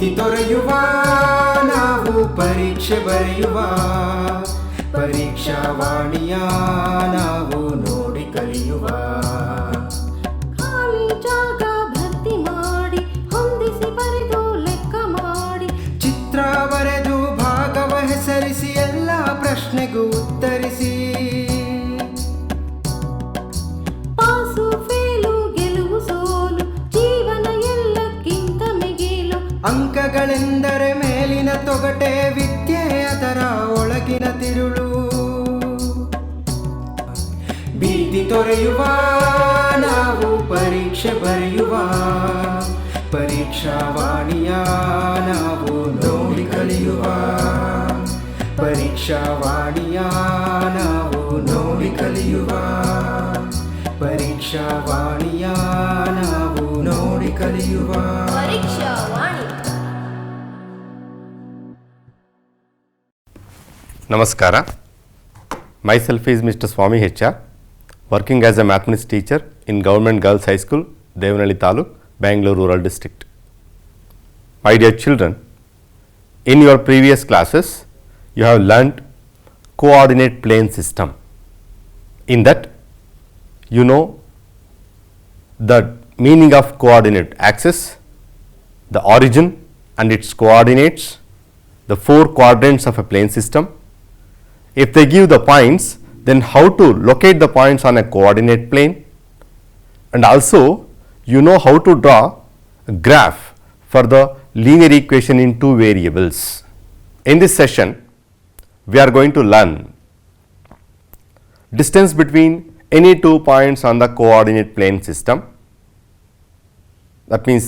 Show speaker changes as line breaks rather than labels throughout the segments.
ಭೀತಿ ತೊರೆಯುವ ನಾವು ಪರೀಕ್ಷೆ ಬರೆಯುವ ಪರೀಕ್ಷಾವಾಣಿಯ ನಾವು ನೋಡಿ ಕಲಿಯುವ
ಖಾಲಿ ಜಾಗ ಭರ್ತಿ ಮಾಡಿ ಹೊಂದಿಸಿ ಬರೆದು ಲೆಕ್ಕ ಮಾಡಿ
ಚಿತ್ರ ಬರೆದು ಭಾಗವ ಹೆಸರಿಸಿ ಎಲ್ಲ ಪ್ರಶ್ನೆಗೂ ಉತ್ತರಿಸಿ
ಪಾಸು ಫೇಲು ಗೆಲುವು ಸೋಲು ಜೀವನ ಎಲ್ಲಕ್ಕಿಂತ ಮಿಗಿಲು
ಅಂಕಗಳೆಂದರೆ ಮೇಲಿನ ತೊಗಟೆ ವಿದ್ಯೆ ಅದರ ಒಳಗಿನ ತಿರುಳು ಭೀತಿ ತೊರೆಯುವ ನಾವು ಪರೀಕ್ಷೆ ಬರೆಯುವ ಪರೀಕ್ಷಾವಾಣಿಯ ನಾವು ನೋಡಿ ಕಲಿಯುವ ಪರೀಕ್ಷಾವಾಣಿಯ ನಾವು ನೋಡಿ ಕಲಿಯುವ ಪರೀಕ್ಷಾವಾಣಿಯ ನಾವು ನೋಡಿ ಕಲಿಯುವ
ಪರೀಕ್ಷಾವಾಣಿ.
ನಮಸ್ಕಾರ. Myself is Mr. Swami HR, working as a mathematics teacher in Government Girls High School, Devanali Taluk, Bangalore Rural District. My dear children, in your previous classes, you have learnt coordinate plane system. In that, you know the meaning of coordinate axis, the origin and its coordinates, the four quadrants of a plane system. If they give the points, then how to locate the points on a coordinate plane, and also you know how to draw a graph for the linear equation in two variables. In this session, we are going to learn distance between any 2 points on the coordinate plane system. That means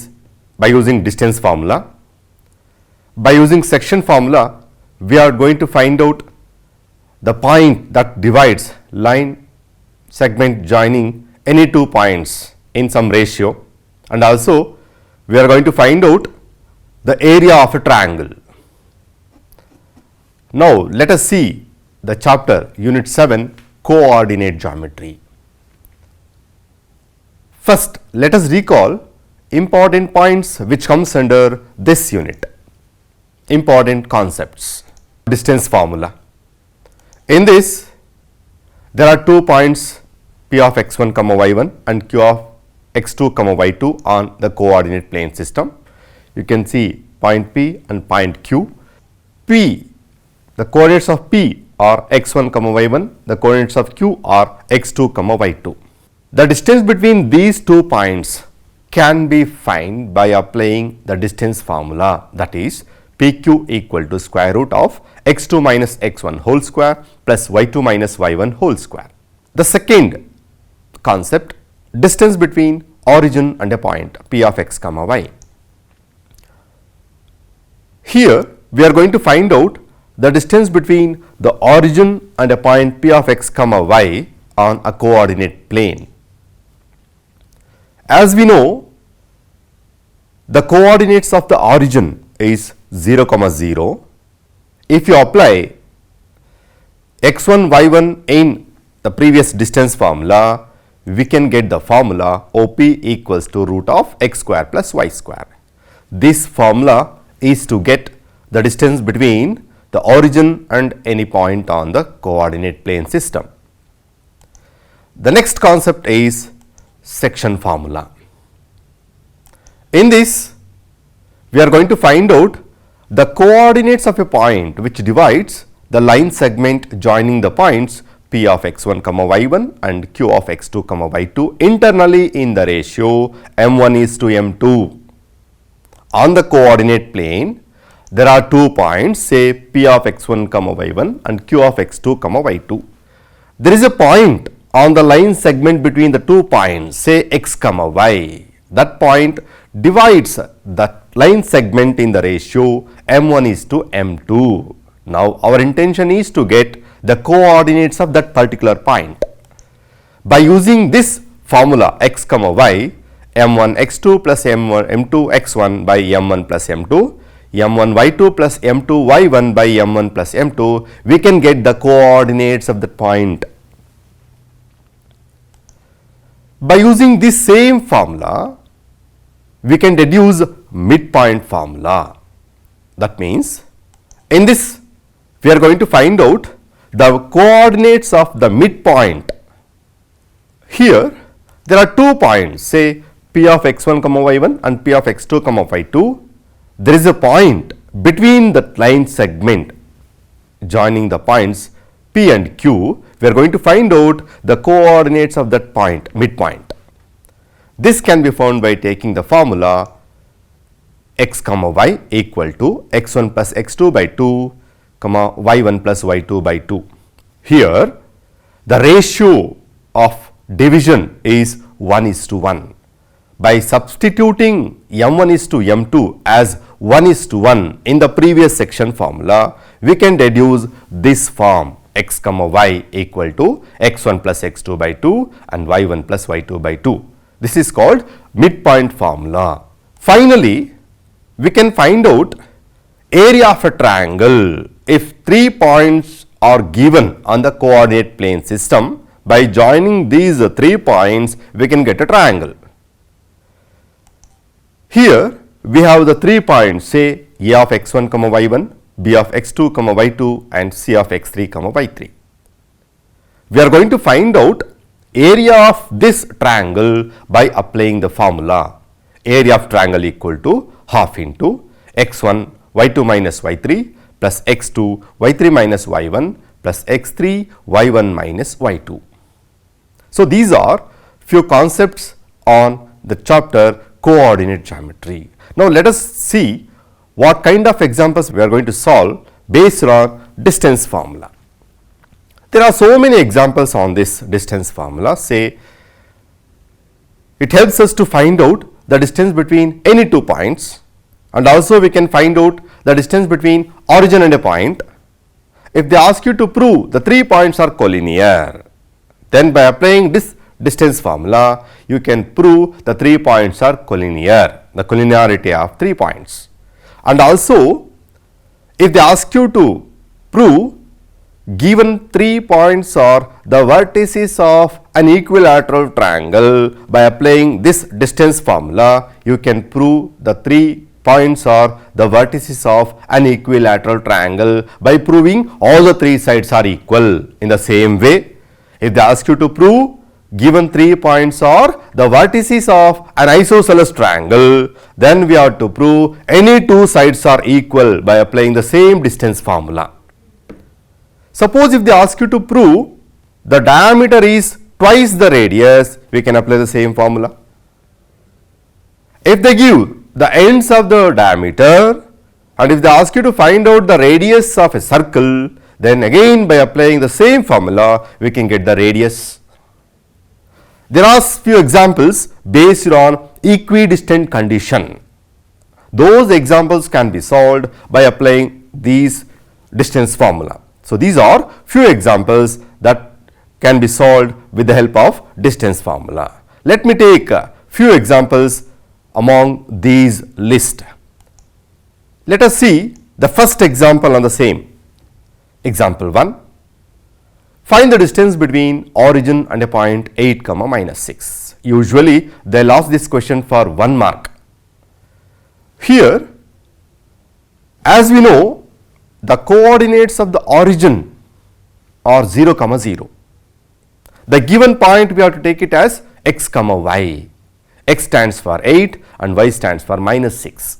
by using distance formula. By using section formula, we are going to find out the point that divides line segment joining any 2 points in some ratio, and also we are going to find out the area of a triangle. Now let us see the chapter unit 7, coordinate geometry. First, let us recall important points which comes under this unit. Important concepts. Distance formula. In this, there are 2 points P of x1 comma y1 and Q of x2 comma y2 on the coordinate plane system. You can see point P and point Q. P, the coordinates of P are x1 comma y1, the coordinates of Q are x2 comma y2. The distance between these 2 points can be found by applying the distance formula, that is PQ equal to square root of x2 minus x1 whole square plus y2 minus y1 whole square. The second concept, distance between origin and a point P of x comma y. Here we are going to find out the distance between the origin and a point P of x comma y on a coordinate plane. As we know, the coordinates of the origin is 0 comma 0. If you apply x1 y1 in the previous distance formula, we can get the formula OP equals to root of x square plus y square. This formula is to get the distance between the origin and any point on the coordinate plane system. The next concept is section formula. In this, we are going to find out the coordinates of a point which divides the line segment joining the points P of x1 comma y1 and Q of x2 comma y2 internally in the ratio m1 is to m2. On the coordinate plane, there are 2 points, say P of x1 comma y1 and Q of x2 comma y2. There is a point on the line segment between the 2 points, say x comma y. That point divides that line segment in the ratio m1 is to m2. Now our intention is to get the coordinates of that particular point. By using this formula x comma y, m1 x2 plus m2 x1 by m1 plus m2, m1 y2 plus m2 y1 by m1 plus m2, we can get the coordinates of the point. By using this same formula, we can deduce midpoint formula. That means in this we are going to find out the coordinates of the midpoint. Here there are 2 points, say P of x1 comma y1 and P of x2 comma y2. There is a point between the line segment joining the points P and Q. We are going to find out the coordinates of that point, midpoint. This can be found by taking the formula x comma y equal to x1 plus x2 by 2 comma y1 plus y2 by 2. Here the ratio of division is 1:1. By substituting m1 is to m2 as 1:1 in the previous section formula, we can deduce this form x comma y equal to x1 plus x2 by 2 and y1 plus y2 by 2. This is called midpoint formula. Finally, we can find out area of a triangle if 3 points are given on the coordinate plane system. By joining these 3 points, we can get a triangle. Here we have the 3 points, say a of x1 comma y1, b of x2 comma y2 and c of x3 comma y3. We are going to find out area of this triangle by applying the formula. Area of triangle equal to half into x1 y2 minus y3 plus x2 y3 minus y1 plus x3 y1 minus y2. So these are few concepts on the chapter coordinate geometry. Now let us see what kind of examples we are going to solve based on distance formula. There are so many examples on this distance formula. Say it helps us to find out the distance between any 2 points, and also we can find out the distance between origin and a point. If they ask you to prove the 3 points are collinear, then by applying this distance formula, you can prove the 3 points are collinear, the collinearity of 3 points. And also, if they ask you to prove given 3 points are the vertices of an equilateral triangle, by applying this distance formula, you can prove the 3 points are the vertices of an equilateral triangle by proving all the 3 sides are equal. In the same way, if they ask you to prove given 3 points are the vertices of an isosceles triangle, then we have to prove any 2 sides are equal by applying the same distance formula. Suppose if they ask you to prove the diameter is twice the radius, we can apply the same formula. If they give the ends of the diameter and if they ask you to find out the radius of a circle, then again by applying the same formula, we can get the radius. There are few examples based on equidistant condition. Those examples can be solved by applying these distance formula. So these are few examples that can be solved with the help of distance formula. Let me take a few examples among these list. Let us see the first example on the same. Example 1. Find the distance between origin and a point 8 comma minus 6. Usually they will ask this question for 1 mark. Here, as we know, the coordinates of the origin are 0 comma 0. The given point we have to take it as x comma y. X stands for 8 and y stands for minus 6.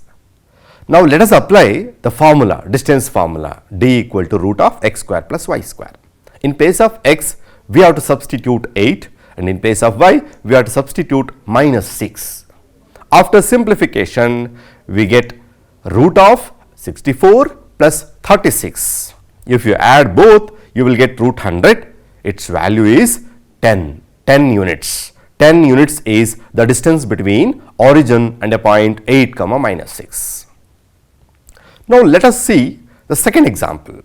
Now let us apply the formula, distance formula, d equal to root of x square plus y square. In place of x, we have to substitute 8, and in place of y, we have to substitute minus 6. After simplification, we get root of 64 plus 36. If you add both, you will get root 100. Its value is 10 units. 10 units is the distance between origin and a point 8 comma minus 6. Now let us see the second example.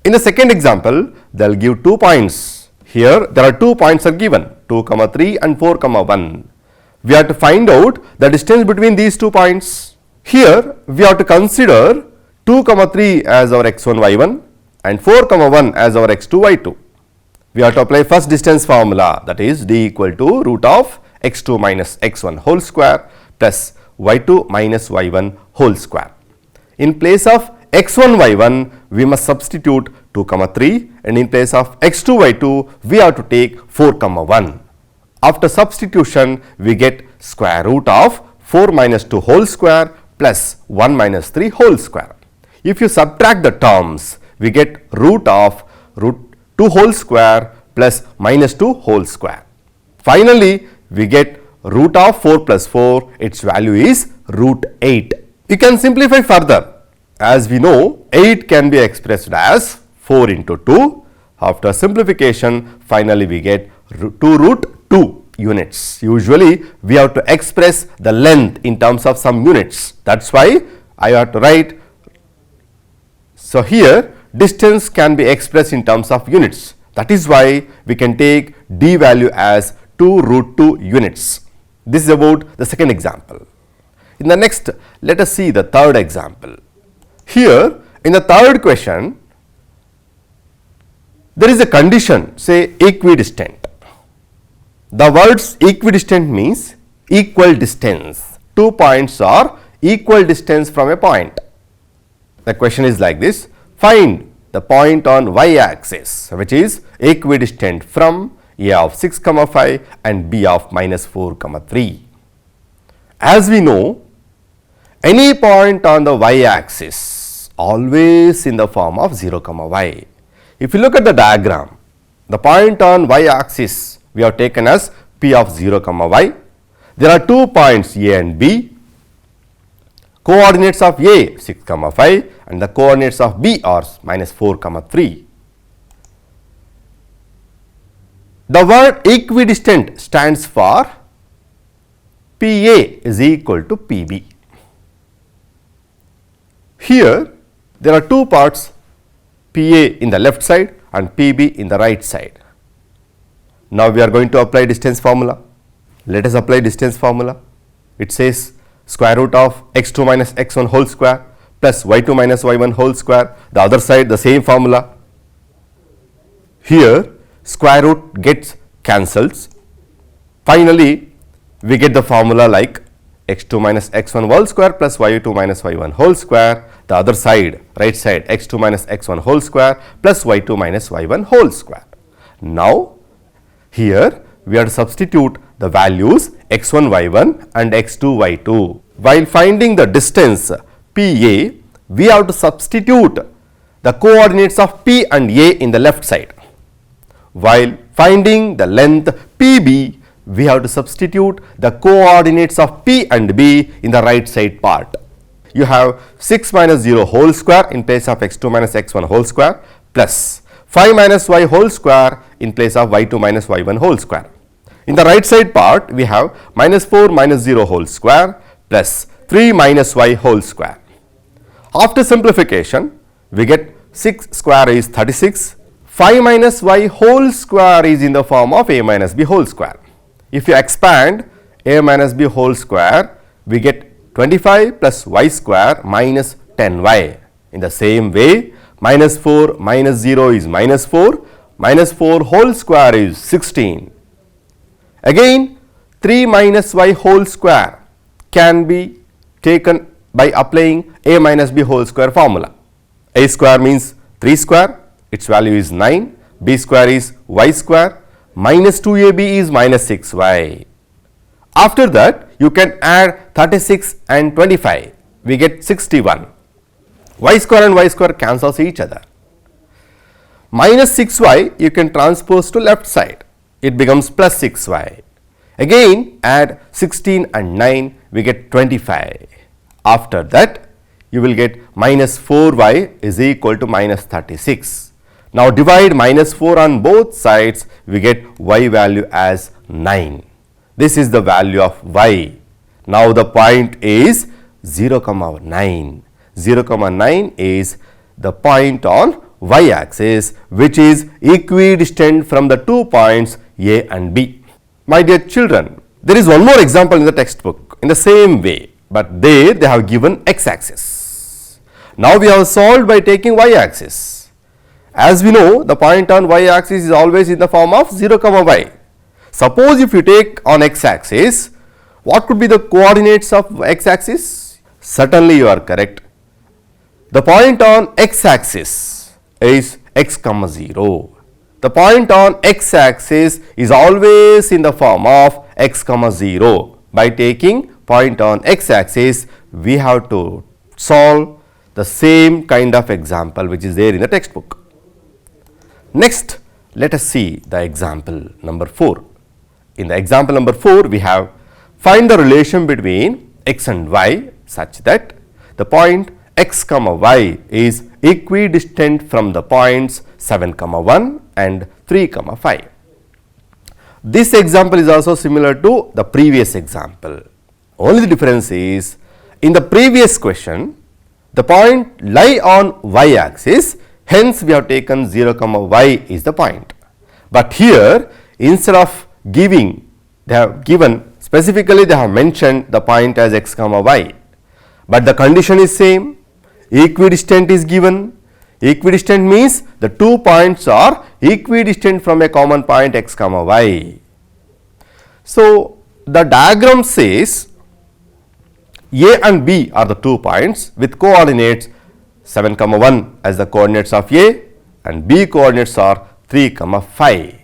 In the second example, they will give 2 points. Here there are 2 points are given, 2 comma 3 and 4 comma 1. We have to find out the distance between these 2 points. Here we have to consider 2 comma 3 as our x1 y1 and 4 comma 1 as our x2 y2. We have to apply first distance formula, that is d equal to root of x2 minus x1 whole square plus y2 minus y1 whole square. in place of x1, y1, we must substitute 2, 3, and in place of x2, y2, we have to take 4, 1. After substitution, we get square root of 4 minus 2 whole square plus 1 minus 3 whole square. If you subtract the terms, we get root of root 2 whole square plus minus 2 whole square. Finally, we get root of 4 plus 4, its value is root 8. You can simplify further. As we know, 8 can be expressed as 4 into 2. After simplification, finally we get 2 root 2 units. Usually, we have to express the length in terms of some units. That's why I have to write. So, here distance can be expressed in terms of units. That is why we can take d value as 2 root 2 units. This is about the second example. In the next, let us see the third example. Here, in the third question, there is a condition, say equidistant. The words equidistant means equal distance. 2 points are equal distance from a point. The question is like this: find the point on y-axis which is equidistant from a of 6, 5 and b of minus 4, 3. As we know, any point on the y-axis always in the form of 0, y. If you look at the diagram, the point on y-axis we have taken as p of 0, y. There are 2 points a and b. Coordinates of a 6, 5 and the coordinates of b are minus 4, 3. The word equidistant stands for PA is equal to PB. Here there are 2 parts, PA in the left side and PB in the right side. Now we are going to apply distance formula. Let us apply distance formula. It says square root of x2 minus x1 whole square plus y2 minus y1 whole square. The other side the same formula. Here square root gets cancels. Finally, we get the formula like x2 minus x1 whole square plus y2 minus y1 whole square. The other side, right side, x2 minus x1 whole square plus y2 minus y1 whole square. Now, here we have to substitute the values x1 y1 and x2 y2. While finding the distance PA, we have to substitute the coordinates of P and A in the left side. While finding the length PB, we have to substitute the coordinates of P and B in the right side part. You have 6 minus 0 whole square in place of x2 minus x1 whole square plus 5 minus y whole square in place of y2 minus y1 whole square. In the right side part, we have minus 4 minus 0 whole square plus 3 minus y whole square. After simplification, we get 6 square is 36. 5 minus y whole square is in the form of a minus b whole square. If you expand a minus b whole square, we get 25 plus y square minus 10y. In the same way, minus 4 minus 0 is minus 4, minus 4 whole square is 16. Again, 3 minus y whole square can be taken by applying a minus b whole square formula. A square means 3 square, its value is 9, b square is y square, minus 2ab is minus 6y. After that, you can add 36 and 25, we get 61. Y square and y square cancels each other. Minus 6y you can transpose to left side, it becomes plus 6y. Again add 16 and 9, we get 25. After that, you will get minus 4y is equal to minus 36. Now divide minus 4 on both sides, we get y value as 9. This is the value of y. Now the point is 0, 9. 0, 9 is the point on y axis which is equidistant from the 2 points A and B. My dear children, there is one more example in the textbook in the same way, but there they have given x axis. Now we have solved by taking y axis. As we know, the point on y axis is always in the form of 0, y. Suppose if you take on x axis, what could be the coordinates of x axis? Certainly you are correct. The point on x-axis is x comma 0. The point on x-axis is always in the form of x comma 0. By taking point on x-axis, we have to solve the same kind of example which is there in the textbook. Next, let us see the example number 4. In the example number 4, we have find the relation between x and y such that the point x comma y is equidistant from the points 7 comma 1 and 3 comma 5. This example is also similar to the previous example. Only the difference is, in the previous question, the point lie on y axis, hence we have taken 0 comma y is the point. But here, instead of giving, they have given specifically, they have mentioned the point as x comma y, but the condition is same. Equidistant is given. Equidistant means the 2 points are equidistant from a common point x comma y. So, the diagram says A and B are the 2 points with coordinates 7 comma 1 as the coordinates of A and B coordinates are 3 comma 5.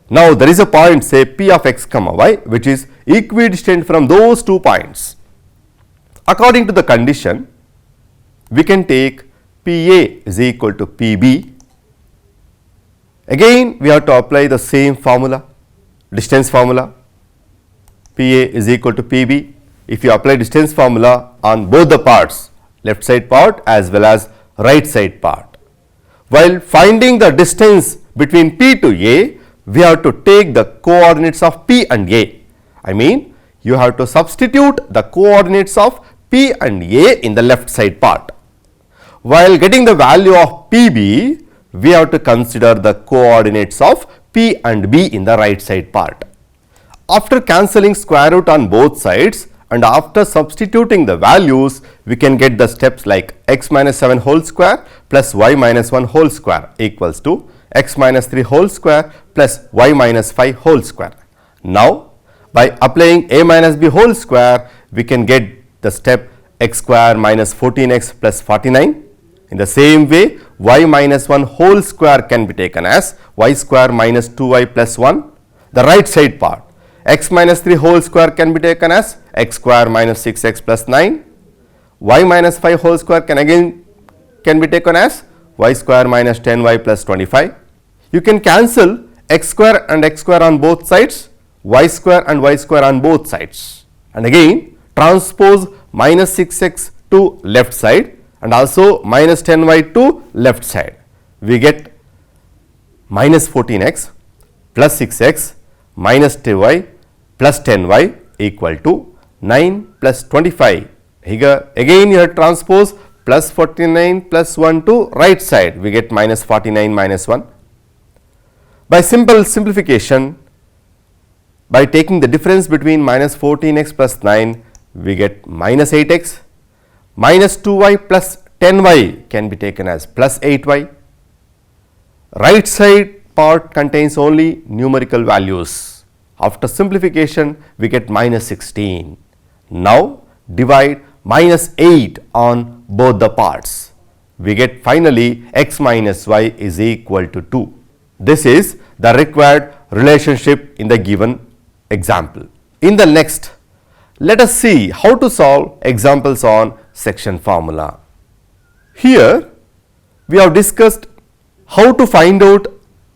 Now, there is a point, say P of x comma y, which is equidistant from those 2 points. According to the condition, we can take PA is equal to PB. Again, we have to apply the same formula, distance formula. PA is equal to PB. If you apply distance formula on both the parts, left side part as well as right side part. While finding the distance between P to A, we have to take the coordinates of P and A. I mean, you have to substitute the coordinates of P and A in the left side part. While getting the value of PB, we have to consider the coordinates of P and B in the right side part. After cancelling square root on both sides and after substituting the values, we can get the steps like x minus 7 whole square plus y minus 1 whole square equals to x minus 3 whole square plus y minus 5 whole square. Now, by applying a minus b whole square, we can get the step x square minus 14x plus 49. In the same way, y minus 1 whole square can be taken as y square minus 2y plus 1. The right side part, x minus 3 whole square can be taken as x square minus 6x plus 9. Y minus 5 whole square can be taken as y square minus 10y plus 25. You can cancel x square and x square on both sides, y square and y square on both sides. And again, transpose minus 6x to left side and also minus 10y to left side. We get minus 14x plus 6x minus 2y plus 10y equal to 9 plus 25. Here again you have transpose plus 49 plus 1 to right side. We get minus 49 minus 1. By simple simplification, by taking the difference between minus 14x plus 9, we get minus 8x. Minus 2y plus 10y can be taken as plus 8y. Right side part contains only numerical values. After simplification, we get minus 16. Now, divide minus 8 on both the parts. We get finally x minus y is equal to 2. This is the required relationship in the given example. In the next, let us see how to solve examples on section formula. Here, we have discussed how to find out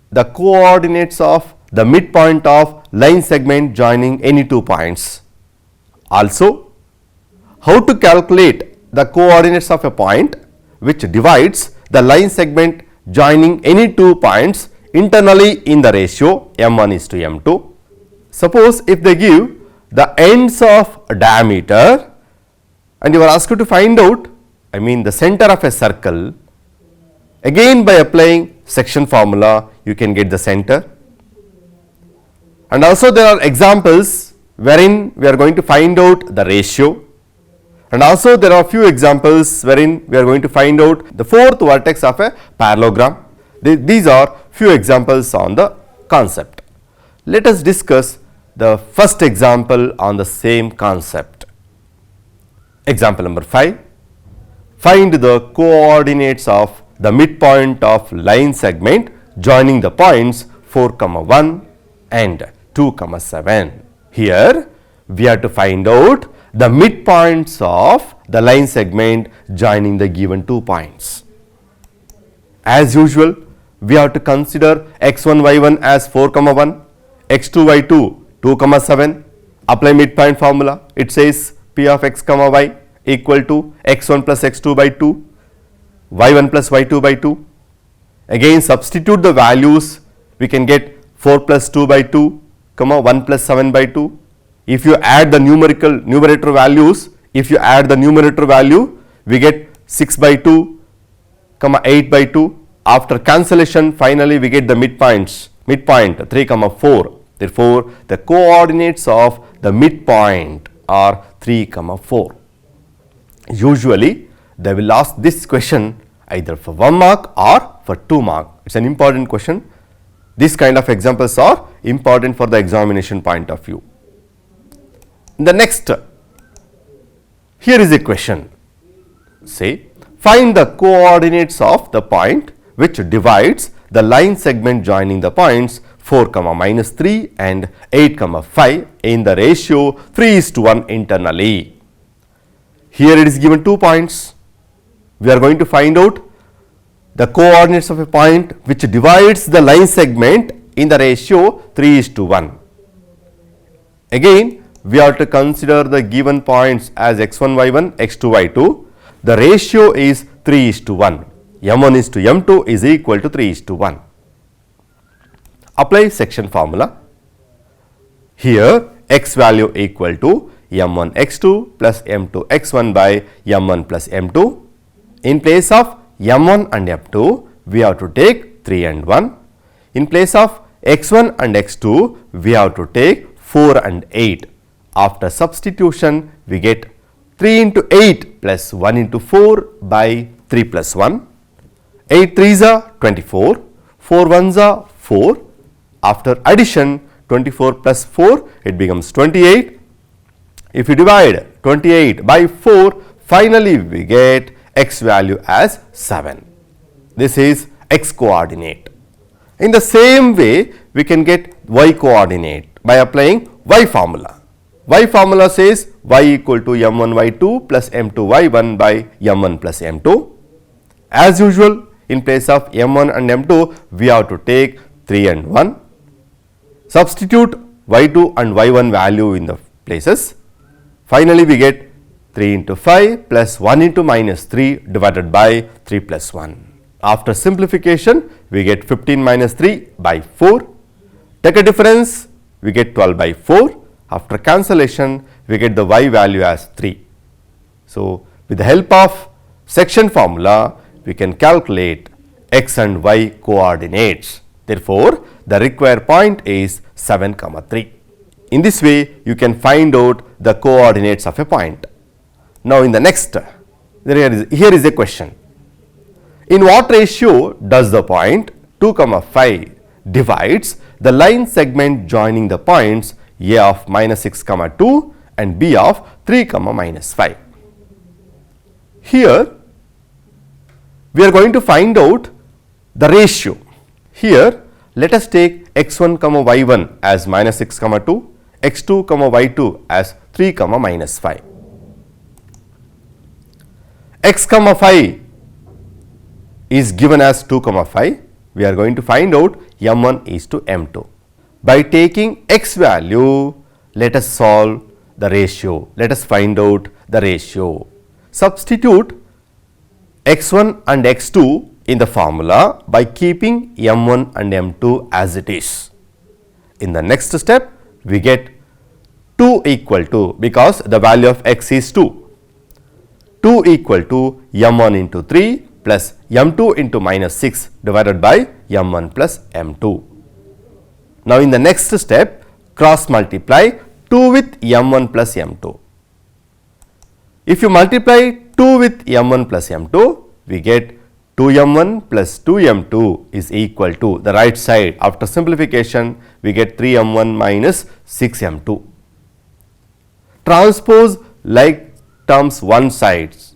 the coordinates of the midpoint of line segment joining any 2 points. Also, how to calculate the coordinates of a point which divides the line segment joining any 2 points internally in the ratio m1 is to m2. Suppose if they give the ends of a diameter and you are asked to find out, I mean the center of a circle, again by applying section formula you can get the center. And also there are examples wherein we are going to find out the ratio, and also there are few examples wherein we are going to find out the fourth vertex of a parallelogram. These are few examples on the concept. Let us discuss the first example on the same concept. Example number 5. find the coordinates of the midpoint of line segment joining the points 4, 1 and 2, 7. Here we have to find out the midpoints of the line segment joining the given 2 points. As usual, we have to consider x1, y1 as 4, 1, x2, y2 2, 7. Apply midpoint formula. It says p of x, y equal to x1 plus x2 by 2, y1 plus y2 by 2. Again substitute the values, we can get 4 plus 2 by 2, 1 plus 7 by 2. If you add the numerator values, we get 6 by 2, 8 by 2. After cancellation, finally we get the midpoint 3, 4. Therefore, the coordinates of the midpoint are 3, 4. Usually, they will ask this question either for 1 mark or for 2 mark. It's an important question. These kind of examples are important for the examination point of view. The next, here is a question. Say, find the coordinates of the point which divides the line segment joining the points 4, -3 and 8, 5 in the ratio 3:1 internally. Here it is given 2 points. We are going to find out the coordinates of a point which divides the line segment in the ratio 3:1. Again, we have to consider the given points as x1, y1, x2, y2. The ratio is 3:1. m1 is to m2 is equal to 3:1. Apply section formula. Here x value equal to m1 x2 plus m2 x1 by m1 plus m2. In place of m1 and m2, we have to take 3 and 1. In place of x1 and x2, we have to take 4 and 8. After substitution, we get 3 into 8 plus 1 into 4 by 3 plus 1. 8 3s are 24, 4 1s are 4. After addition, 24 plus 4, it becomes 28. If you divide 28 by 4, finally we get x value as 7. This is x coordinate. In the same way, we can get y coordinate by applying y formula. Y formula says y equal to m1 y2 plus m2 y1 by m1 plus m2. As usual, in place of m1 and m2, we have to take 3 and 1. Substitute y2 and y1 value in the places. Finally, we get 3 into 5 plus 1 into minus 3 divided by 3 plus 1. After simplification, we get 15 minus 3 by 4. Take a difference, we get 12 by 4. After cancellation, we get the y value as 3. So, with the help of section formula, we can calculate x and y coordinates. Therefore, the required point is 7, 3. In this way, you can find out the coordinates of a point. Now, in the next, here is a question. In what ratio does the point 2, 5 divides the line segment joining the points a of -6, 2 and b of 3, -5? Here, we are going to find out the ratio. Here, let us take x1, y1 as -6, 2, x2, y2 as 3, -5. x, 5 is given as 2, 5. We are going to find out m1 is to m2. By taking x value, let us solve the ratio. Let us find out the ratio. Substitute x1 and x2 in the formula by keeping m1 and m2 as it is. In the next step, we get 2 equal to, because the value of x is 2, 2 equal to m1 into 3 plus m2 into -6 divided by m1 plus m2. Now, in the next step, cross multiply 2 with m1 plus m2. If you multiply 2 with m1 plus m2, we get 2m1 plus 2m2 is equal to the right side. After simplification, we get 3m1 minus 6m2. Transpose like terms one sides.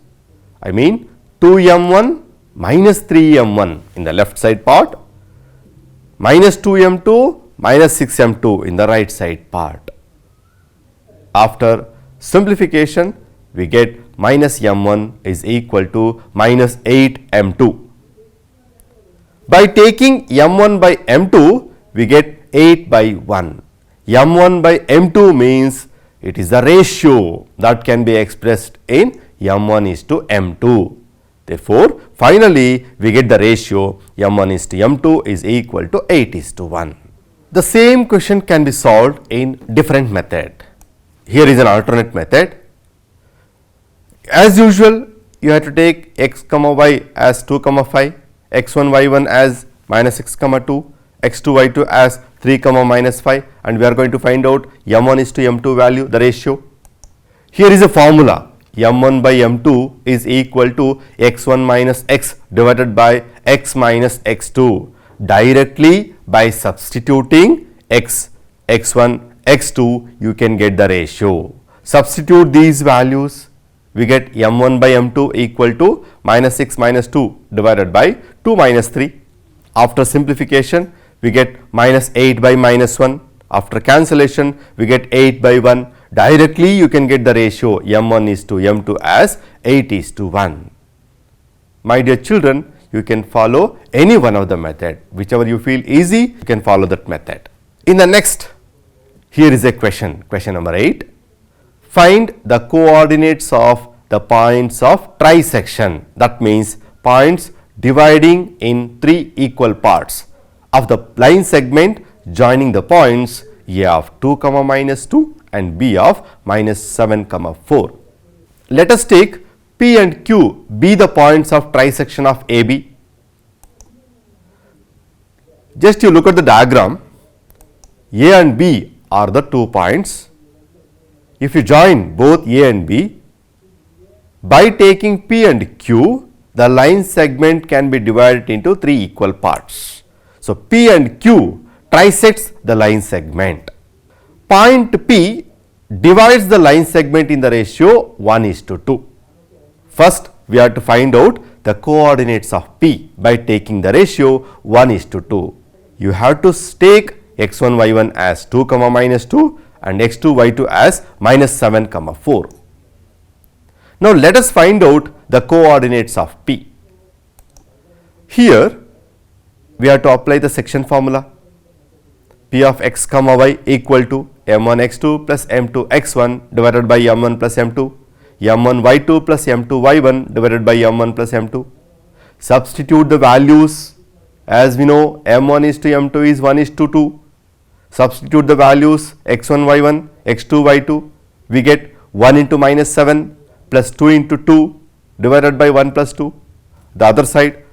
I mean 2m1 minus 3m1 in the left side part, minus 2m2 minus 6m2 in the right side part. After simplification, we get minus m1 is equal to minus 8m2. By taking m1 by m2, we get 8 by 1. m1 by m2 means it is the ratio that can be expressed in m1 is to m2. Therefore, finally, we get the ratio m1 is to m2 is equal to 8 is to 1. The same question can be solved in different method. Here is an alternate method. As usual, you have to take x comma y as 2 comma 5, x1 y1 as minus 6 comma 2, x2 y2 as 3 comma minus 5, and we are going to find out m1 is to m2 value, the ratio. Here is a formula. m1 by m2 is equal to x1 minus x divided by x minus x2. Directly by substituting x, x1, x2, you can get the ratio. Substitute these values, we get m1 by m2 equal to minus 6 minus 2 divided by 2 minus 3. After simplification, we get minus 8 by minus 1. After cancellation, we get 8 by 1. Directly you can get the ratio m1 is to m2 as 8 is to 1. My dear children, you can follow any one of the method, whichever you feel easy, you can follow that method. In the next, here is a question number 8. Find the coordinates of the points of trisection, that means points dividing in 3 equal parts of the line segment joining the points a of 2 comma minus 2 and b of minus 7 comma 4. Let us take P and Q be the points of trisection of AB. Just you look at the diagram, A and B are the 2 points. If you join both A and B, by taking P and Q, the line segment can be divided into 3 equal parts. So, P and Q trisects the line segment. Point P divides the line segment in the ratio 1 is to 2. First, we have to find out the coordinates of P by taking the ratio 1 is to 2. You have to take x1 y1 as 2 comma minus 2 and x2 y2 as minus 7 comma 4. Now, let us find out the coordinates of P. Here, we have to apply the section formula. P of x comma y equal to m1 x2 plus m2 x1 divided by m1 plus m2, m1 y2 plus m2 y1 divided by m1 plus m2. Substitute the values. As we know, m1 is to m2 is 1 is to 2. Substitute the values x1 y1, x2 y2. We get 1 into minus 7 plus 2 into 2 divided by 1 plus 2. The other side,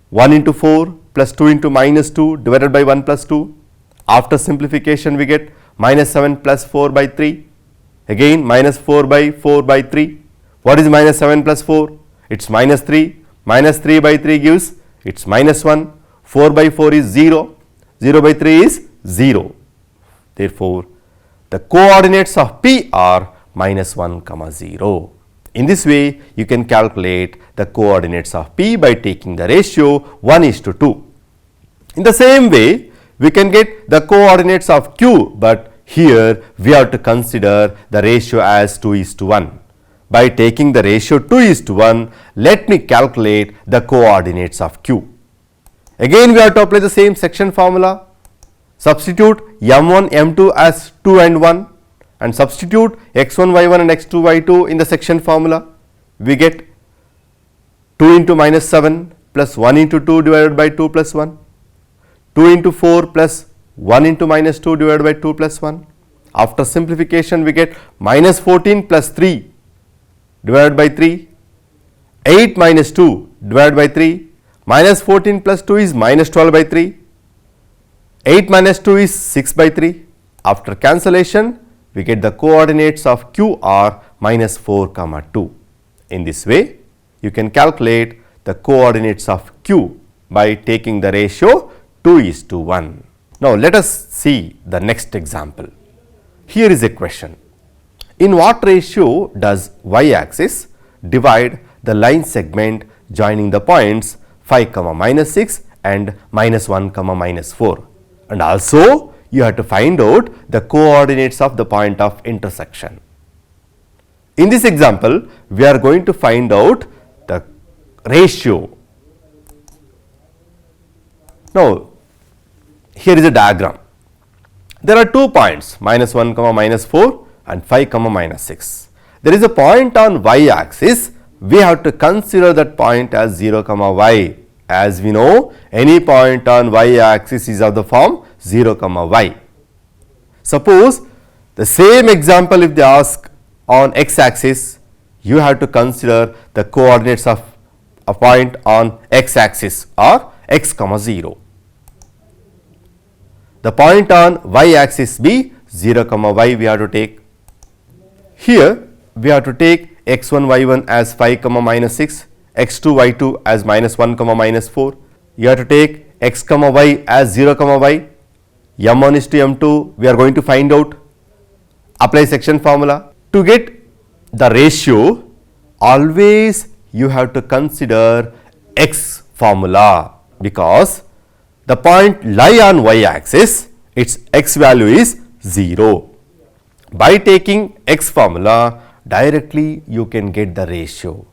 1 into 4 plus 2 into minus 2 divided by 1 plus 2. After simplification, we get minus 7 plus 4 by 3. Again minus 4 by 4 by 3. What is minus 7 plus 4? It's minus 3. Minus 3 by 3 gives, it's minus 1. 4 by 4 is 0. 0 by 3 is 0. Therefore, the coordinates of P are minus 1 comma 0. In this way, you can calculate the coordinates of P by taking the ratio 1 is to 2. In the same way, we can get the coordinates of Q, but here we have to consider the ratio as 2 is to 1. By taking the ratio 2 is to 1, let me calculate the coordinates of Q. Again, we have to apply the same section formula. Substitute m1, m2 as 2 and 1 and substitute x1, y1 and x2, y2 in the section formula. We get 2 into minus 7 plus 1 into 2 divided by 2 plus 1. 2 into 4 plus 1 into minus 2 divided by 2 plus 1. After simplification, we get minus 14 plus 3 divided by 3. 8 minus 2 divided by 3. Minus 14 plus 2 is minus 12 by 3. 8 minus 2 is 6 by 3. After cancellation, we get the coordinates of Q are minus 4 comma 2. In this way, you can calculate the coordinates of Q by taking the ratio 2 is to 1. Now, let us see the next example. Here is a question. In what ratio does y axis divide the line segment joining the points 5 comma minus 6 and minus 1 comma minus 4. And also you have to find out the coordinates of the point of intersection. In this example, we are going to find out the ratio. Now, here is a diagram. There are 2 points, minus 1 comma minus 4 and 5 comma minus 6. There is a point on y axis. We have to consider that point as 0 comma y. As we know, any point on y axis is of the form 0 comma y. Suppose the same example, if they ask on x axis, you have to consider the coordinates of a point on x axis or x comma 0. The point on y axis be 0 comma y we have to take. Here we have to take x1 y1 as 5 comma minus 6, x2 y2 as minus 1 comma minus 4. You have to take x comma y as 0 comma y. m1 is to m2 we are going to find out. Apply section formula. To get the ratio, always you have to consider x formula, because the point lie on y axis, its x value is 0. By taking x formula, directly you can get the ratio.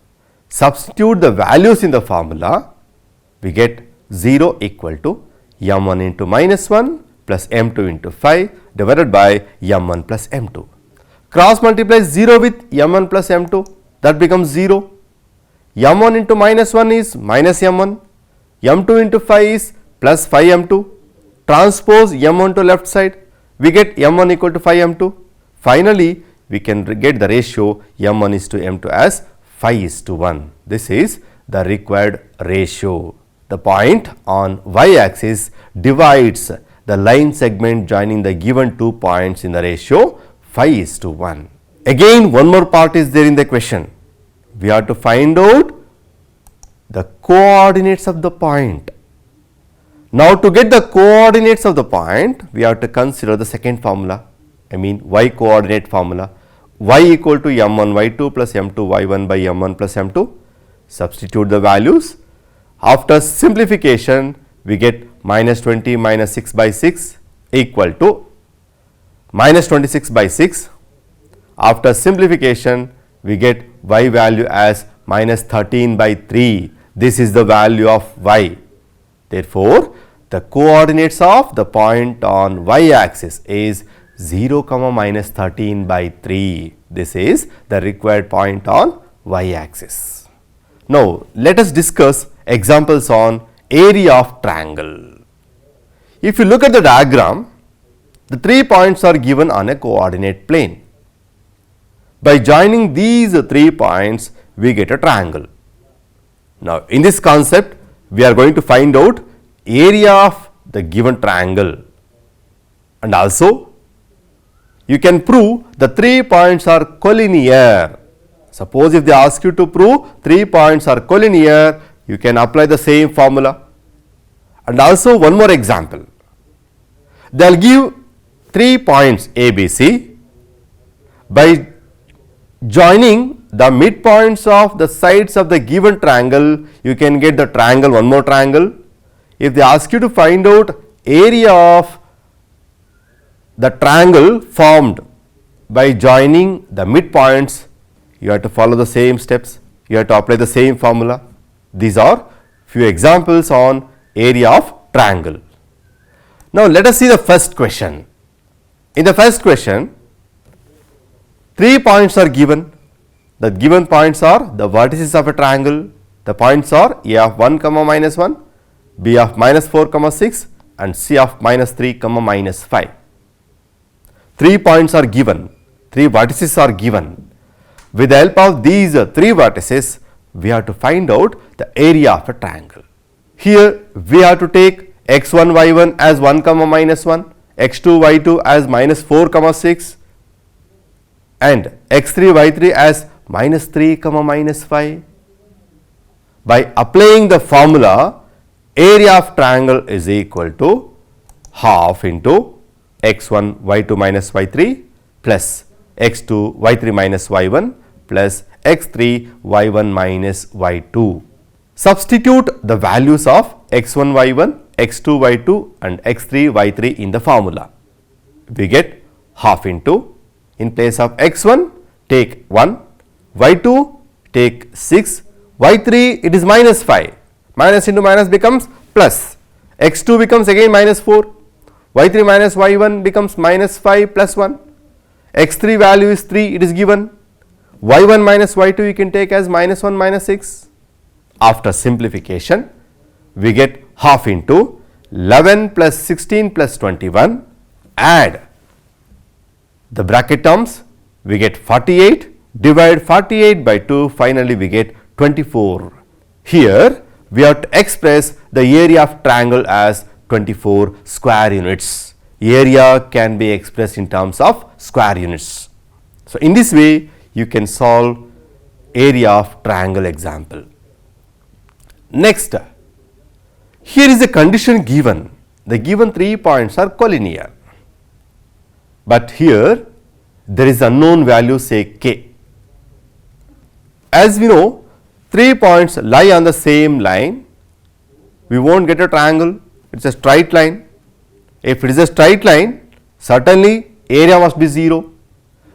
Substitute the values in the formula, we get 0 equal to m1 into minus 1 plus m2 into 5 divided by m1 plus m2. Cross multiply 0 with m1 plus m2, that becomes 0. m1 into minus 1 is minus m1, m2 into 5 is plus 5 m2. Transpose m1 to left side, we get m1 equal to 5 m2. Finally, we can get the ratio m1 is to m2 as 5 is to 1. This is the required ratio. The point on y axis divides the line segment joining the given 2 points in the ratio 5 is to 1. Again, one more part is there in the question. We have to find out the coordinates of the point. Now, to get the coordinates of the point, we have to consider the second formula, I mean y coordinate formula. Y equal to m1 y2 plus m2 y1 by m1 plus m2. Substitute the values. After simplification, we get minus 20 minus 6 by 6 equal to minus 26 by 6. After simplification, we get y value as minus 13 by 3. This is the value of y. Therefore, the coordinates of the point on y axis is 0 comma minus 13 by 3. This is the required point on y axis. Now, let us discuss examples on area of triangle. If you look at the diagram, the 3 points are given on a coordinate plane. By joining these 3 points, we get a triangle. Now, in this concept, we are going to find out area of the given triangle, and also you can prove the 3 points are collinear. Suppose if they ask you to prove 3 points are collinear, you can apply the same formula. And also one more example. They will give 3 points A, B, C. By joining the midpoints of the sides of the given triangle, you can get the triangle, one more triangle. If they ask you to find out area of the triangle formed by joining the midpoints, you have to follow the same steps, you have to apply the same formula. These are few examples on area of triangle. Now, let us see the first question. In the first question, 3 points are given. The given points are the vertices of a triangle. The points are A of 1 comma minus 1, B of minus 4 comma 6 and C of minus 3 comma minus 5. 3 points are given, 3 vertices are given. With the help of these 3 vertices, we have to find out the area of a triangle. Here we have to take x1 y1 as 1 comma minus 1, x2 y2 as minus 4 comma 6 and x3 y3 as minus 3 comma minus 5. By applying the formula, area of triangle is equal to half into x1 y2 minus y3 plus x2 y3 minus y1 plus x3 y1 minus y2. Substitute the values of x1, y1, x2, y2 and x3, y3 in the formula. We get half into, in place of x1 take 1, y2 take 6, y3 it is minus 5, minus into minus becomes plus, x2 becomes again minus 4, y3 minus y1 becomes minus 5 plus 1, x3 value is 3, it is given, y1 minus y2 you can take as minus 1 minus 6. After simplification, we get half into 11 plus 16 plus 21, add the bracket terms, we get 48, divide 48 by 2, finally we get 24. Here we have to express the area of triangle as 24 square units. Area can be expressed in terms of square units. So, in this way you can solve area of triangle example. Next, here is a condition given. The given 3 points are collinear, but here there is unknown value, say k. As we know, 3 points lie on the same line, we won't get a triangle, it is a straight line. If it is a straight line, certainly area must be 0.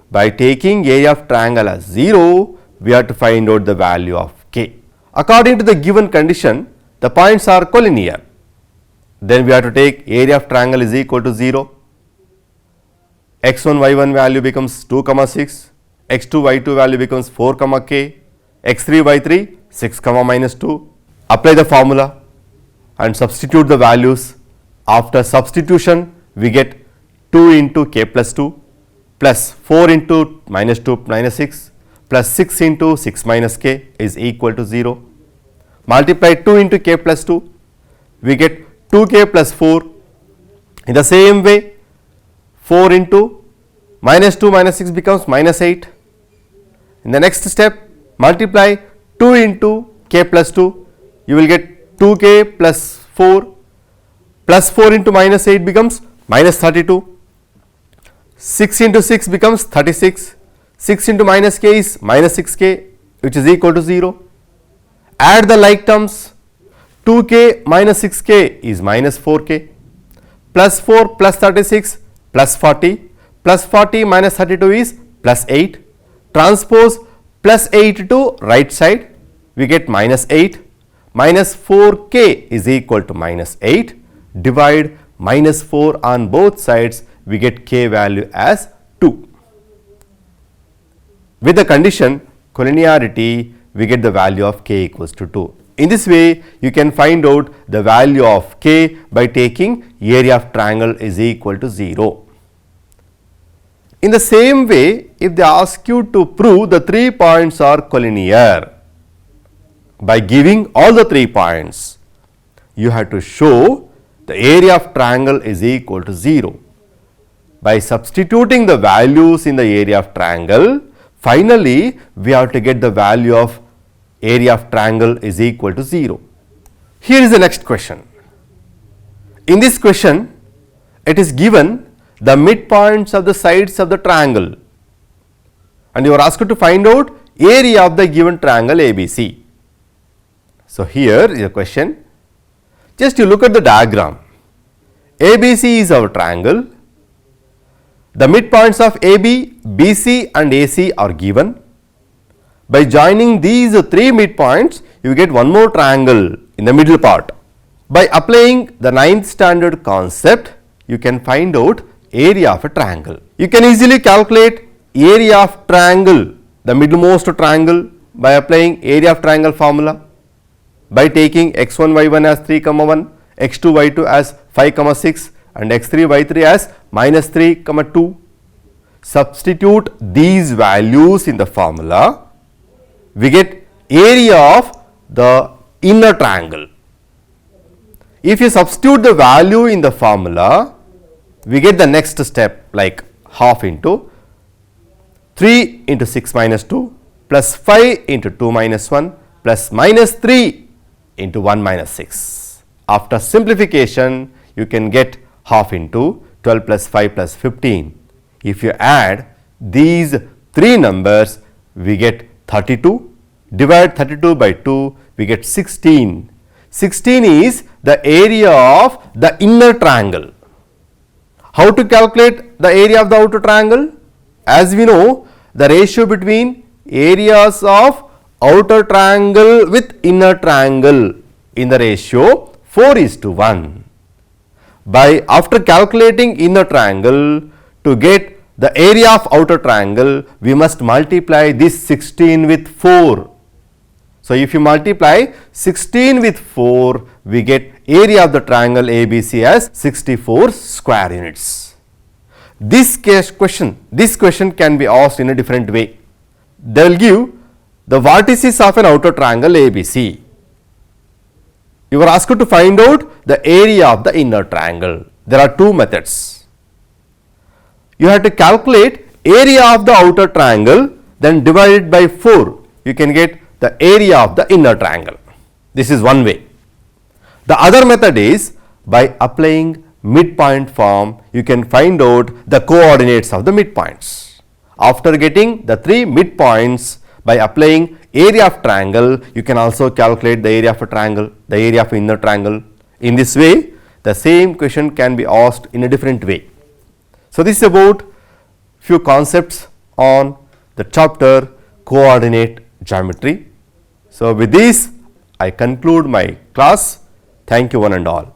By taking area of triangle as 0, we have to find out the value of k. According to the given condition, the points are collinear. Then we have to take area of triangle is equal to 0. x1, y1 value becomes 2, 6, x2, y2 value becomes 4, k, x3, y3 6, minus 2. Apply the formula and substitute the values. After substitution, we get 2 into k plus 2 plus 4 into minus 2 minus 6 plus 6 into 6 minus k is equal to 0. Multiply 2 into k plus 2, we get 2k plus 4. In the same way, 4 into minus 2 minus 6 becomes minus 8. In the next step, multiply 2 into k plus 2, you will get 2k plus 4, plus 4 into minus 8 becomes minus 32. 6 into 6 becomes 36, 6 into minus k is minus 6k, which is equal to 0. Add the like terms, 2k minus 6k is minus 4k, plus 4 plus 36 plus 40, plus 40 minus 32 is plus 8. Transpose plus 8 to right side, we get minus 8, minus 4k is equal to minus 8, divide minus 4 on both sides, we get k value as 2. With the condition collinearity, we get the value of k equals to 2. In this way, you can find out the value of k by taking area of triangle is equal to 0. In the same way, if they ask you to prove the 3 points are collinear, by giving all the 3 points, you have to show the area of triangle is equal to 0. By substituting the values in the area of triangle, finally, we have to get the value of area of triangle is equal to 0. Here is the next question. In this question, it is given the midpoints of the sides of the triangle and you are asked to find out area of the given triangle ABC. So, here is a question. Just you look at the diagram. ABC is our triangle. The midpoints of AB, BC and AC are given. By joining these 3 midpoints, you get one more triangle in the middle part. By applying the 9th standard concept, you can find out area of a triangle. You can easily calculate area of triangle, the middlemost triangle, by applying area of triangle formula. By taking x1, y1 as 3, 1, x2, y2 as 5, 6 and x3, y3 as minus 3, 2. Substitute these values in the formula, we get area of the inner triangle. If you substitute the value in the formula, we get the next step like half into 3 into 6 minus 2 plus 5 into 2 minus 1 plus minus 3 into 1 minus 6. After simplification, you can get half into 12 plus 5 plus 15. If you add these 3 numbers, we get 32 divide 32 by 2, we get 16. 16 is the area of the inner triangle. How to calculate the area of the outer triangle? As we know, the ratio between areas of outer triangle with inner triangle in the ratio 4:1. By after calculating inner triangle, to get the area of outer triangle, we must multiply this 16 with 4. So, if you multiply 16 with 4, we get area of the triangle ABC as 64 square units. This question can be asked in a different way. They will give the vertices of an outer triangle ABC. You are asked to find out the area of the inner triangle. There are two methods. You have to calculate area of the outer triangle, then divide it by 4. You can get the area of the inner triangle. This is one way. The other method is by applying midpoint form, you can find out the coordinates of the midpoints. After getting the three midpoints, by applying area of triangle, you can also calculate the area of a triangle, the area of inner triangle. In this way, the same question can be asked in a different way. So, this is about few concepts on the chapter coordinate geometry. So, with this I conclude my class. Thank you one and all.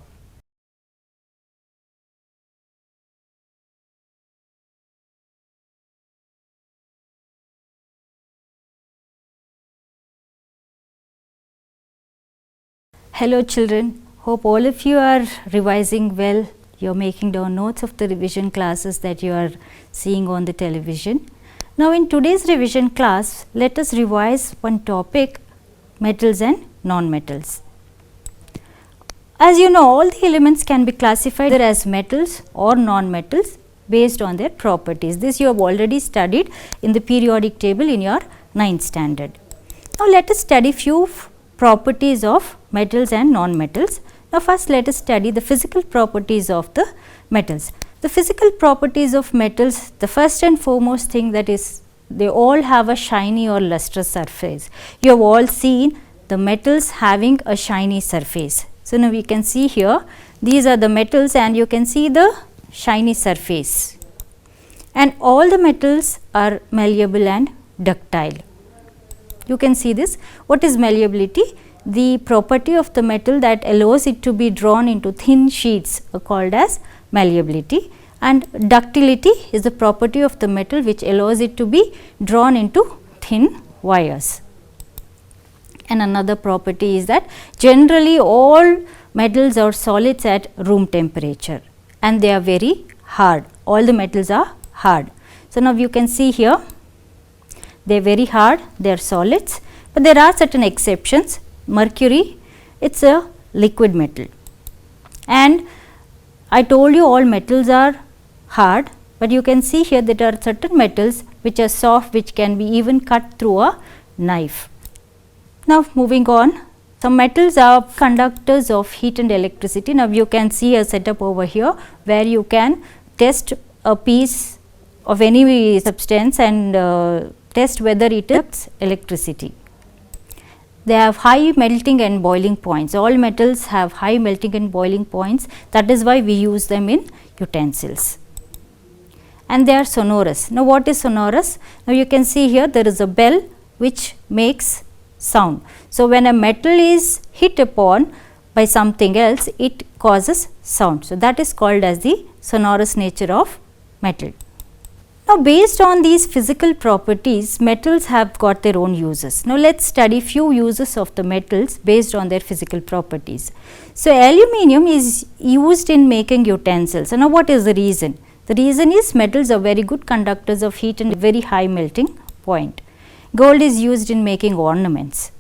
Hello children, hope all of you are revising well. You are making down notes of the revision classes that you are seeing on the television. Now in today's revision class, let us revise one topic, metals and non-metals. As you know, all the elements can be classified either as metals or non-metals based on their properties. This you have already studied in the periodic table in your 9th standard. Now let us study few properties of metals and non-metals. Now first let us study the physical properties of the metals. The physical properties of metals, the first and foremost thing that is they all have a shiny or lustrous surface. You have all seen the metals having a shiny surface. So now we can see here these are the metals and you can see the shiny surface, and all the metals are malleable and ductile. You can see this. What is malleability? The property of the metal that allows it to be drawn into thin sheets are called as malleability, and ductility is the property of the metal which allows it to be drawn into thin wires. And another property is that generally all metals are solids at room temperature and they are very hard. All the metals are hard. So now you can see here they are very hard, they are solids, but there are certain exceptions. Mercury, it is a liquid metal, and I told you all metals are hard, but you can see here that there are certain metals which are soft, which can be even cut through a knife. Now moving on, some metals are conductors of heat and electricity. Now you can see a setup over here where you can test a piece of any substance and test whether it is electricity. They have high melting and boiling points. All metals have high melting and boiling points. That is why we use them in utensils. And they are sonorous. Now what is sonorous? Now you can see here there is a bell which makes sound. So when a metal is hit upon by something else, it causes sound. So that is called as the sonorous nature of metal. Now based on these physical properties, metals have got their own uses. Now let us study few uses of the metals based on their physical properties. So aluminium is used in making utensils. So now what is the reason? The reason is metals are very good conductors of heat and very high melting point. Gold is used in making ornaments.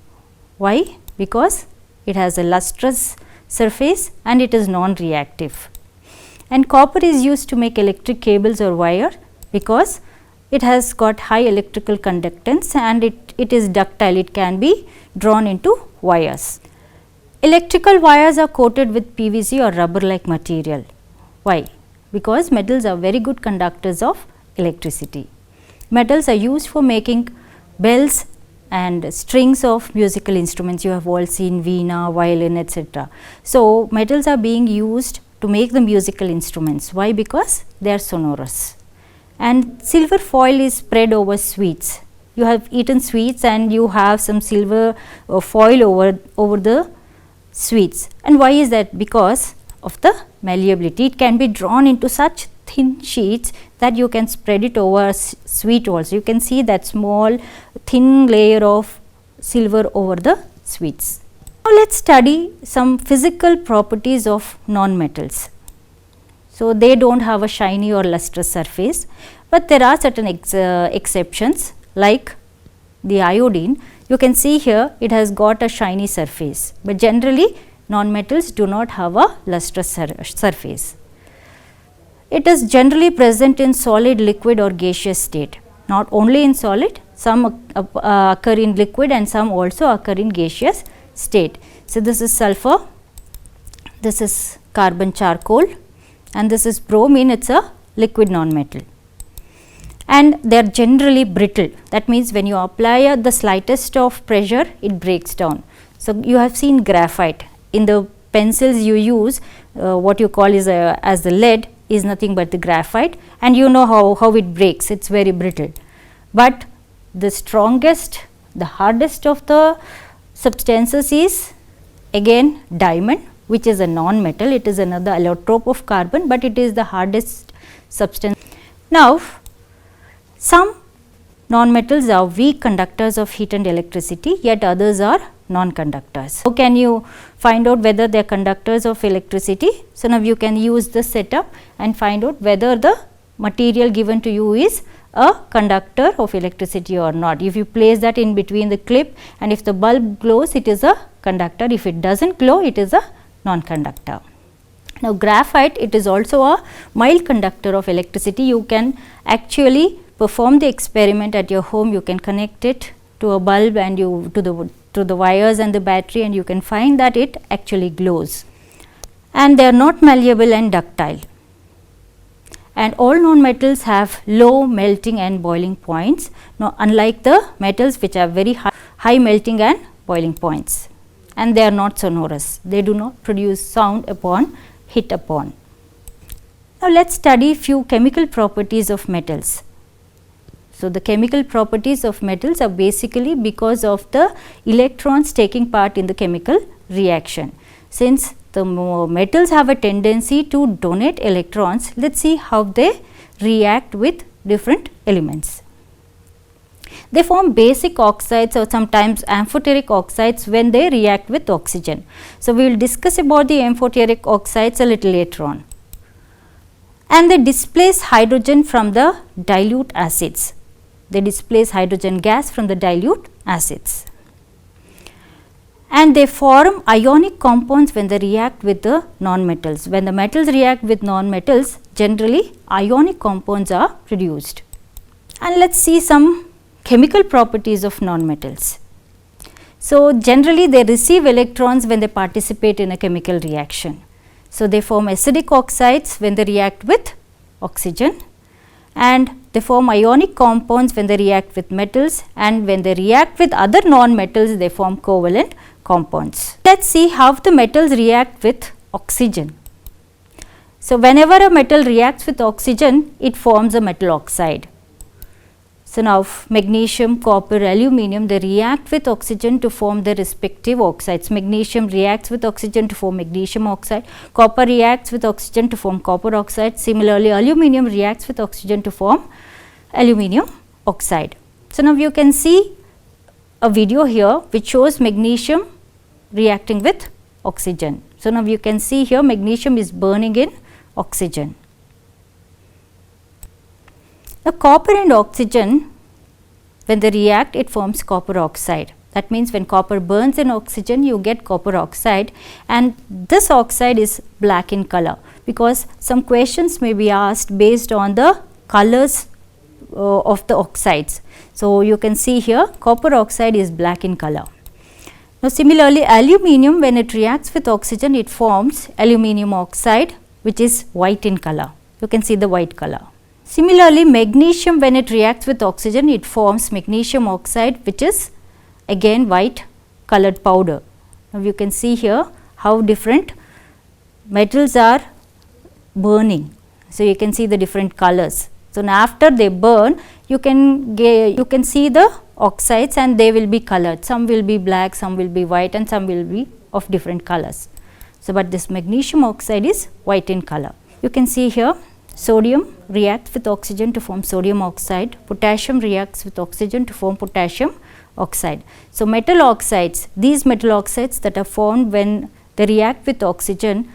Why? Because it has a lustrous surface and it is non-reactive. And copper is used to make electric cables or wire, because it has got high electrical conductance and it is ductile, it can be drawn into wires. Electrical wires are coated with PVC or rubber like material. Why? Because metals are very good conductors of electricity. Metals are used for making bells and strings of musical instruments. You have all seen veena, violin, etc. So, metals are being used to make the musical instruments. Why? Because they are sonorous. And silver foil is spread over sweets. You have eaten sweets and you have some silver foil over the sweets. And why is that? Because of the malleability. It can be drawn into such thin sheets that you can spread it over sweet also. You can see that small thin layer of silver over the sweets. Now, let us study some physical properties of non-metals. So, they do not have a shiny or lustrous surface, but there are certain exceptions, like the iodine. You can see here it has got a shiny surface, but generally non-metals do not have a lustrous surface. It is generally present in solid, liquid or gaseous state. Not only in solid, some occur in liquid and some also occur in gaseous state. So, this is sulfur, this is carbon charcoal, and this is bromine. It is a liquid non-metal, and they are generally brittle. That means, when you apply the slightest of pressure, it breaks down. So, you have seen graphite. In the pencils you use, what you call is as the lead is nothing but the graphite, and you know how it breaks. It is very brittle. But the strongest, the hardest of the substances is again diamond, which is a non-metal. It is another allotrope of carbon, but it is the hardest substance. Now, some non-metals are weak conductors of heat and electricity, yet others are non-conductors. How can you find out whether they are conductors of electricity? So, now you can use this setup and find out whether the material given to you is a conductor of electricity or not. If you place that in between the clip, and if the bulb glows, it is a conductor. If it does not glow, it is a non-conductor. Now, graphite, it is also a mild conductor of electricity. You can actually perform the experiment at your home. You can connect it to a bulb and to the wires and the battery, and you can find that it actually glows. And they are not malleable and ductile. And all non-metals have low melting and boiling points, now unlike the metals which have very high melting and boiling points. And they are not sonorous. They do not produce sound upon hit upon. Now, let us study few chemical properties of metals. So, the chemical properties of metals are basically because of the electrons taking part in the chemical reaction. Since the metals have a tendency to donate electrons, let us see how they react with different elements. They form basic oxides or sometimes amphoteric oxides when they react with oxygen. So, we will discuss about the amphoteric oxides a little later on. And they displace hydrogen from the dilute acids. They displace hydrogen gas from the dilute acids. And they form ionic compounds when they react with the non-metals. When the metals react with non-metals, generally ionic compounds are produced. And let us see some chemical properties of non-metals. So, generally they receive electrons when they participate in a chemical reaction. So, they form acidic oxides when they react with oxygen, and they form ionic compounds when they react with metals, and when they react with other non-metals they form covalent compounds. Let us see how the metals react with oxygen. So, whenever a metal reacts with oxygen, it forms a metal oxide. So, now magnesium, copper, aluminum, they react with oxygen to form their respective oxides. Magnesium reacts with oxygen to form magnesium oxide, copper reacts with oxygen to form copper oxide. Similarly, aluminum reacts with oxygen to form aluminum oxide. So, now you can see a video here which shows magnesium reacting with oxygen. So, now you can see here magnesium is burning in oxygen. Now, copper and oxygen, when they react, it forms copper oxide. That means, when copper burns in oxygen, you get copper oxide, and this oxide is black in color, because some questions may be asked based on the colors of the oxides. So, you can see here copper oxide is black in color. Now, similarly, aluminum, when it reacts with oxygen, it forms aluminum oxide, which is white in color. You can see the white color. Similarly, magnesium, when it reacts with oxygen, it forms magnesium oxide, which is again white colored powder. Now, you can see here how different metals are burning. So, you can see the different colors. So, now after they burn, you can see the oxides and they will be colored. Some will be black, some will be white, and some will be of different colors. So, but this magnesium oxide is white in color. You can see here sodium reacts with oxygen to form sodium oxide, potassium reacts with oxygen to form potassium oxide. So, metal oxides, these metal oxides that are formed when they react with oxygen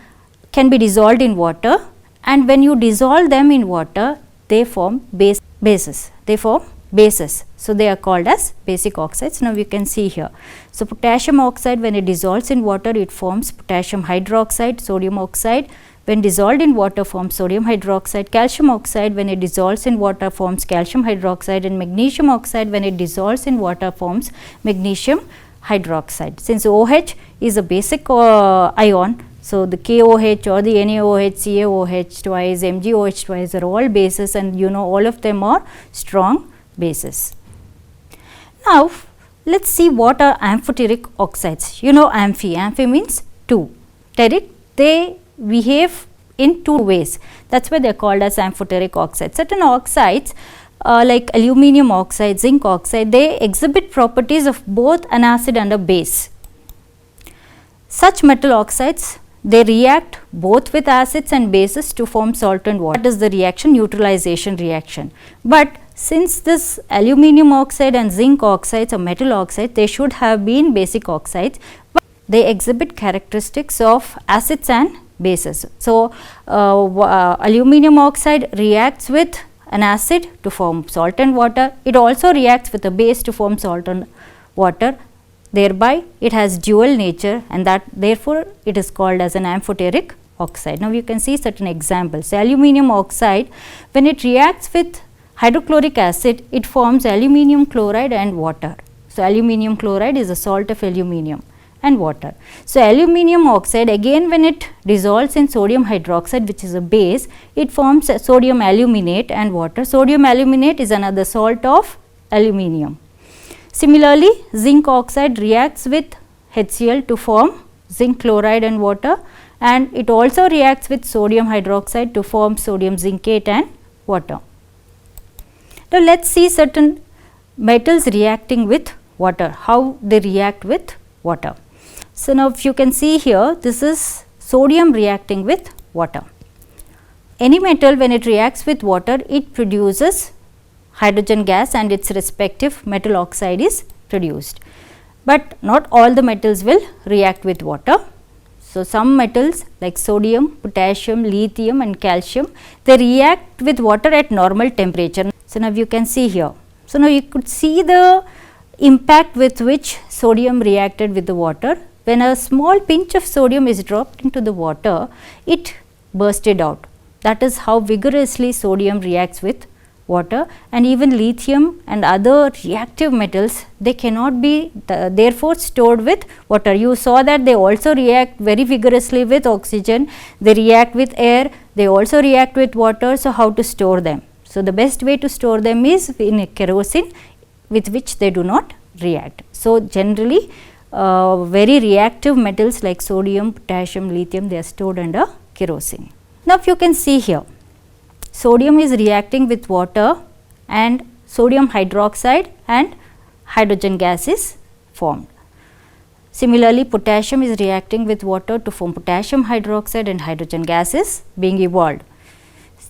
can be dissolved in water, and when you dissolve them in water, they form bases. They form bases. So, they are called as basic oxides. Now, you can see here. So, potassium oxide, when it dissolves in water, it forms potassium hydroxide. Sodium oxide, when dissolved in water, forms sodium hydroxide. Calcium oxide, when it dissolves in water, forms calcium hydroxide, and magnesium oxide, when it dissolves in water, forms magnesium hydroxide. Since OH is a basic ion, so the KOH or the NaOH, CaOH twice, MgOH twice are all bases, and you know all of them are strong bases. Now, let us see what are amphoteric oxides. You know amphi means two. Teric, they behave in two ways. That is why they are called as amphoteric oxides. Certain oxides like aluminum oxide, zinc oxide, they exhibit properties of both an acid and a base. Such metal oxides, they react both with acids and bases to form salt and water. That is the reaction, neutralization reaction. But since this aluminum oxide and zinc oxides are metal oxides, they should have been basic oxides, but they exhibit characteristics of acids and bases. So, aluminum oxide reacts with an acid to form salt and water. It also reacts with a base to form salt and water. Thereby, it has dual nature, and that therefore, it is called as an amphoteric oxide. Now, you can see certain examples. Aluminum oxide, when it reacts with hydrochloric acid, it forms aluminum chloride and water. So, aluminum chloride is a salt of aluminum and water. So, aluminum oxide, again when it dissolves in sodium hydroxide, which is a base, it forms sodium aluminate and water. Sodium aluminate is another salt of aluminum. Similarly, zinc oxide reacts with HCl to form zinc chloride and water, and it also reacts with sodium hydroxide to form sodium zincate and water. Now, let us see certain metals reacting with water, how they react with water. So, now if you can see here, this is sodium reacting with water. Any metal, when it reacts with water, it produces hydrogen gas and its respective metal oxide is produced. But not all the metals will react with water. So, some metals like sodium, potassium, lithium and calcium, they react with water at normal temperature. So, now you can see here. So, now you could see the impact with which sodium reacted with the water. When a small pinch of sodium is dropped into the water, it bursted out. That is how vigorously sodium reacts with water, and even lithium and other reactive metals, they cannot be therefore stored with water. You saw that they also react very vigorously with oxygen, they react with air, they also react with water. So, how to store them? So, the best way to store them is in a kerosene with which they do not react. So, generally very reactive metals like sodium, potassium, lithium, they are stored under kerosene. Now, if you can see here, sodium is reacting with water and sodium hydroxide and hydrogen gas is formed. Similarly, potassium is reacting with water to form potassium hydroxide and hydrogen gas is being evolved.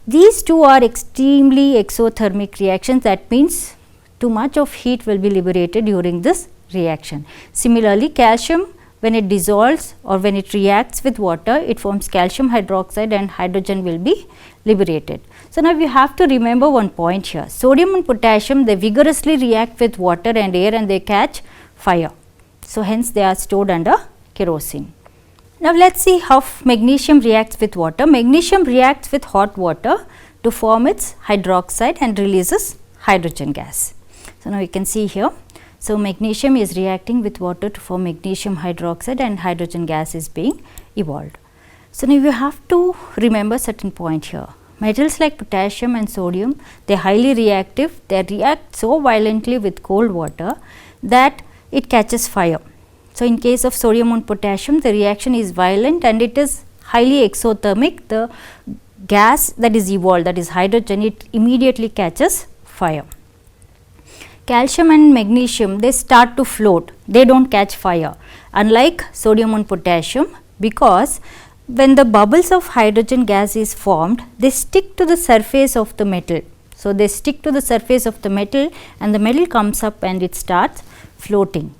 These two are extremely exothermic reactions, that means too much of heat will be liberated during this reaction. Similarly, calcium, when it dissolves or when it reacts with water, it forms calcium hydroxide and hydrogen will be liberated. So, now you have to remember one point here. Sodium and potassium, they vigorously react with water and air and they catch fire. So, hence they are stored under kerosene. Now, let us see how magnesium reacts with water. Magnesium reacts with hot water to form its hydroxide and releases hydrogen gas. So, now you can see here. So, magnesium is reacting with water to form magnesium hydroxide and hydrogen gas is being evolved. So, now you have to remember certain point here. Metals like potassium and sodium, they are highly reactive, they react so violently with cold water that it catches fire. So, in case of sodium and potassium, the reaction is violent and it is highly exothermic. The gas that is evolved, that is hydrogen, it immediately catches fire. Calcium and magnesium, they start to float, they do not catch fire, unlike sodium and potassium, because when the bubbles of hydrogen gas is formed, they stick to the surface of the metal. So, they stick to the surface of the metal and the metal comes up and it starts floating.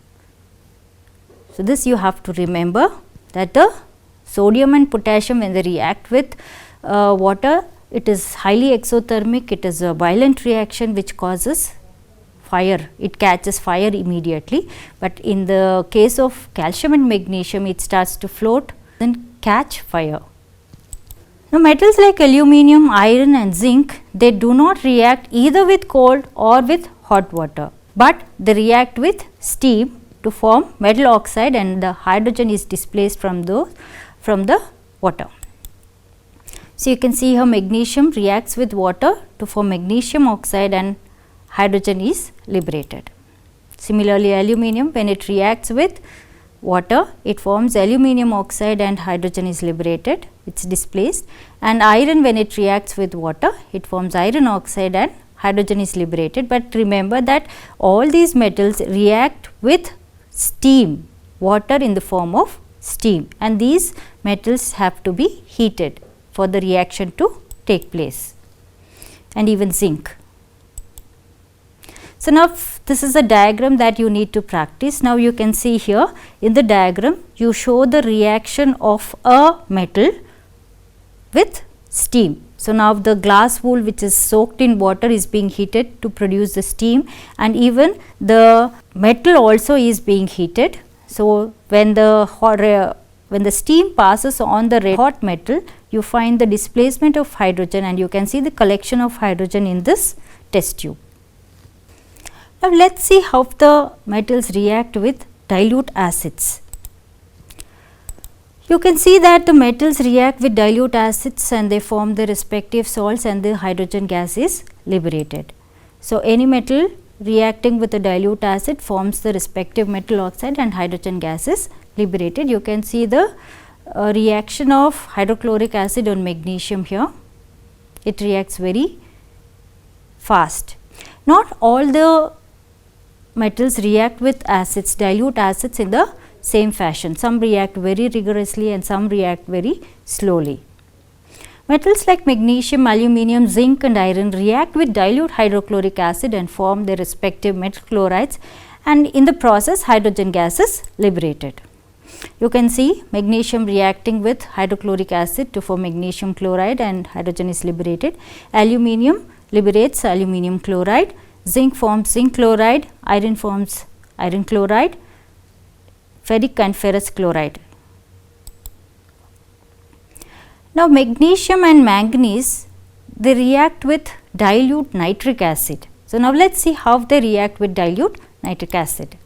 So, this you have to remember, that the sodium and potassium, when they react with water, it is highly exothermic, it is a violent reaction which causes fire, it catches fire immediately. But in the case of calcium and magnesium, it starts to float, then catch fire. Now, metals like aluminum, iron and zinc, they do not react either with cold or with hot water, but they react with steam to form metal oxide and the hydrogen is displaced from the water. So, you can see how magnesium reacts with water to form magnesium oxide and hydrogen is liberated. Similarly, aluminum, when it reacts with water, it forms aluminum oxide and hydrogen is liberated, it is displaced, and iron, when it reacts with water, it forms iron oxide and hydrogen is liberated. But remember that all these metals react with steam, water in the form of steam, and these metals have to be heated for the reaction to take place, and even zinc. So, now this is a diagram that you need to practice. Now, you can see here in the diagram, you show the reaction of a metal with steam. So, now the glass wool which is soaked in water is being heated to produce the steam, and even the metal also is being heated. So, when the steam passes on the red hot metal, you find the displacement of hydrogen and you can see the collection of hydrogen in this test tube. Now, let us see how the metals react with dilute acids. You can see that the metals react with dilute acids and they form the respective salts and the hydrogen gas is liberated. So, any metal reacting with a dilute acid forms the respective metal oxide and hydrogen gas is liberated. You can see the reaction of hydrochloric acid on magnesium here. It reacts very fast. Not all the metals react with acids, dilute acids in the same fashion. Some react very rigorously and some react very slowly. Metals like magnesium, aluminum, zinc and iron react with dilute hydrochloric acid and form their respective metal chlorides, and in the process hydrogen gas is liberated. You can see magnesium reacting with hydrochloric acid to form magnesium chloride and hydrogen is liberated. Aluminum liberates aluminum chloride, zinc forms zinc chloride, iron forms iron chloride, ferric and ferrous chloride. Now, magnesium and manganese, they react with dilute nitric acid. So, now let us see how they react with dilute nitric acid.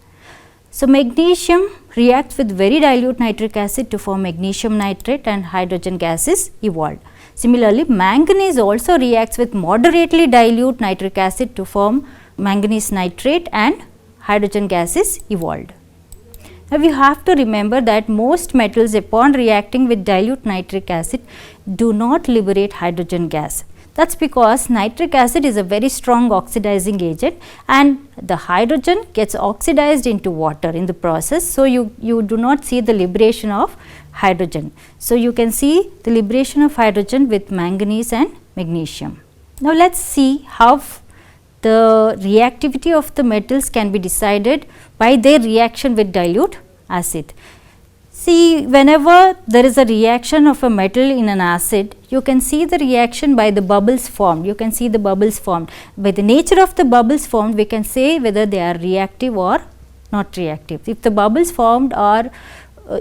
So, magnesium reacts with very dilute nitric acid to form magnesium nitrate and hydrogen gas is evolved. Similarly, manganese also reacts with moderately dilute nitric acid to form manganese nitrate and hydrogen gas is evolved. Now, you have to remember that most metals upon reacting with dilute nitric acid do not liberate hydrogen gas. That is because nitric acid is a very strong oxidizing agent and the hydrogen gets oxidized into water in the process. So, you do not see the liberation of hydrogen. So, you can see the liberation of hydrogen with manganese and magnesium. Now, let us see how the reactivity of the metals can be decided by their reaction with dilute acid. See, whenever there is a reaction of a metal in an acid, you can see the reaction by the bubbles formed. You can see the bubbles formed. By the nature of the bubbles formed, we can say whether they are reactive or not reactive. If the bubbles formed are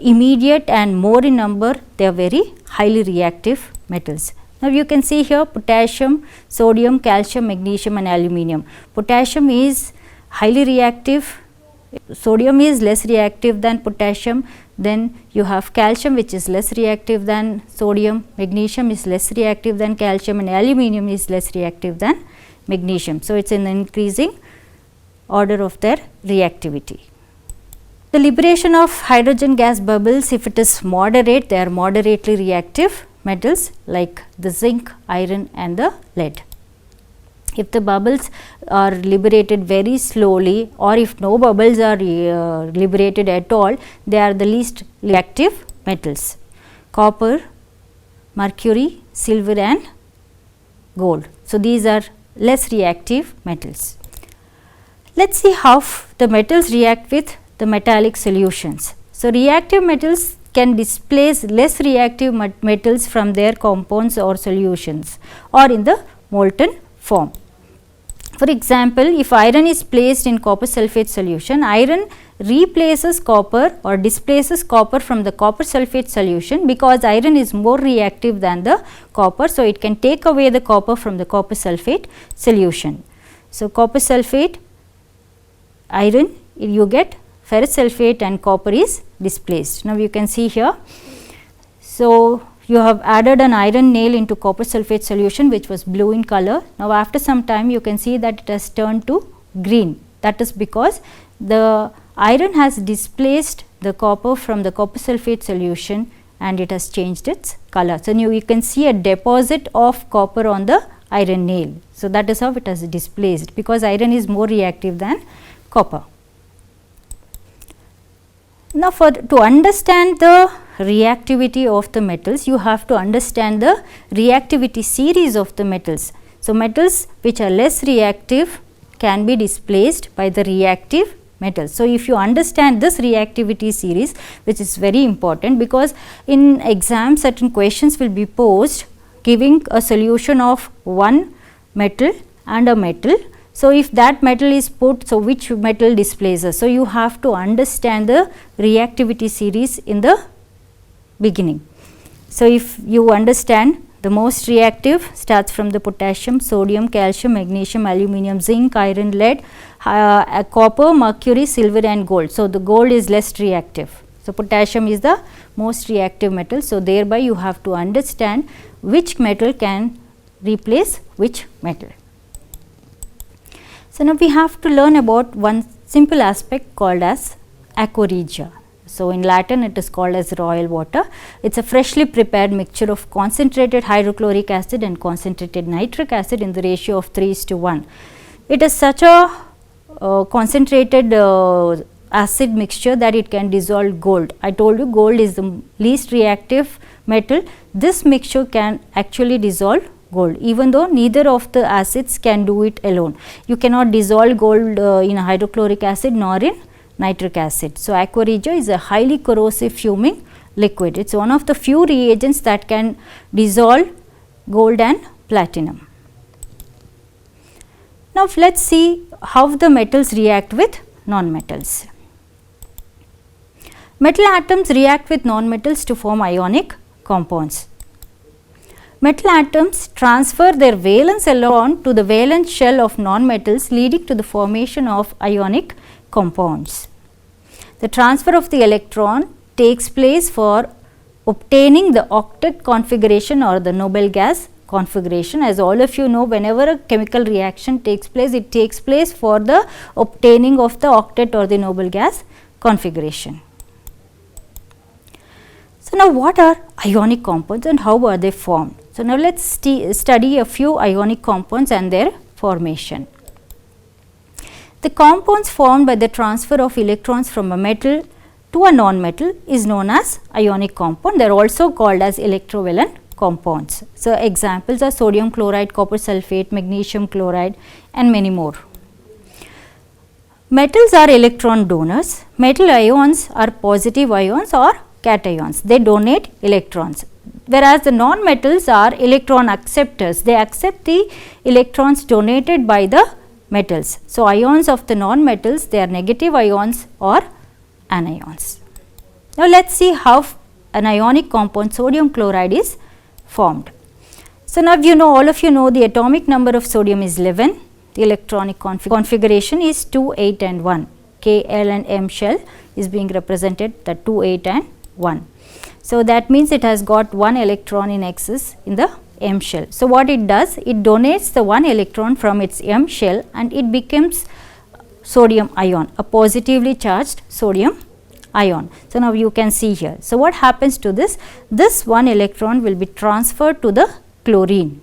immediate and more in number, they are very highly reactive metals. Now, you can see here potassium, sodium, calcium, magnesium and aluminum. Potassium is highly reactive, sodium is less reactive than potassium, then you have calcium which is less reactive than sodium, magnesium is less reactive than calcium and aluminum is less reactive than magnesium. So, it is in increasing order of their reactivity. The liberation of hydrogen gas bubbles, if it is moderate, they are moderately reactive metals like the zinc, iron and the lead. If the bubbles are liberated very slowly, or if no bubbles are liberated at all, they are the least reactive metals: copper, mercury, silver and gold. So, these are less reactive metals. Let us see how the metals react with the metallic solutions. So, reactive metals can displace less reactive metals from their compounds or solutions or in the molten form. For example, if iron is placed in copper sulphate solution, iron replaces copper or displaces copper from the copper sulphate solution, because iron is more reactive than the copper. So, it can take away the copper from the copper sulphate solution. So, copper sulphate, iron, you get ferrous sulphate and copper is displaced. Now, you can see here. So, you have added an iron nail into copper sulphate solution which was blue in color. Now, after some time you can see that it has turned to green. That is because the iron has displaced the copper from the copper sulphate solution and it has changed its color. So, you can see a deposit of copper on the iron nail. So, that is how it has displaced, because iron is more reactive than copper. Now, to understand the reactivity of the metals, you have to understand the reactivity series of the metals. So, metals which are less reactive can be displaced by the reactive metals. So, if you understand this reactivity series, which is very important, because in exam certain questions will be posed giving a solution of one metal and a metal. So, if that metal is put, so which metal displaces? So, you have to understand the reactivity series in the beginning. So, if you understand, the most reactive starts from the potassium, sodium, calcium, magnesium, aluminum, zinc, iron, lead, copper, mercury, silver and gold. So, the gold is less reactive. So, potassium is the most reactive metal. So, thereby you have to understand which metal can replace which metal. So, now we have to learn about one simple aspect called as aqua regia. So, in Latin it is called as royal water. It is a freshly prepared mixture of concentrated hydrochloric acid and concentrated nitric acid in the ratio of 3:1. It is such a concentrated acid mixture that it can dissolve gold. I told you gold is the least reactive metal. This mixture can actually dissolve gold, even though neither of the acids can do it alone. You cannot dissolve gold in hydrochloric acid nor in nitric acid. So, aqua regia is a highly corrosive fuming liquid. It is one of the few reagents that can dissolve gold and platinum. Now, let us see how the metals react with non-metals. Metal atoms react with non-metals to form ionic compounds. Metal atoms transfer their valence electron to the valence shell of non-metals, leading to the formation of ionic compounds. The transfer of the electron takes place for obtaining the octet configuration or the noble gas configuration. As all of you know, whenever a chemical reaction takes place, it takes place for the obtaining of the octet or the noble gas configuration. So, now what are ionic compounds and how are they formed? So, now let us study a few ionic compounds and their formation. The compounds formed by the transfer of electrons from a metal to a non-metal is known as ionic compound. They are also called as electrovalent compounds. So, examples are sodium chloride, copper sulphate, magnesium chloride and many more. Metals are electron donors. Metal ions are positive ions or cations. They donate electrons. Whereas, the non-metals are electron acceptors. They accept the electrons donated by the metals. So, ions of the non-metals, they are negative ions or anions. Now, let us see how an ionic compound sodium chloride is formed. So, now you know, all of you know the atomic number of sodium is 11. The electronic configuration is 2, 8 and 1. K, L and M shell is being represented the 2, 8 and 1. So, that means it has got one electron in excess in the M shell. So, what it does? It donates the one electron from its M shell and it becomes sodium ion, a positively charged sodium ion. So, now you can see here. So, what happens to this? This one electron will be transferred to the chlorine.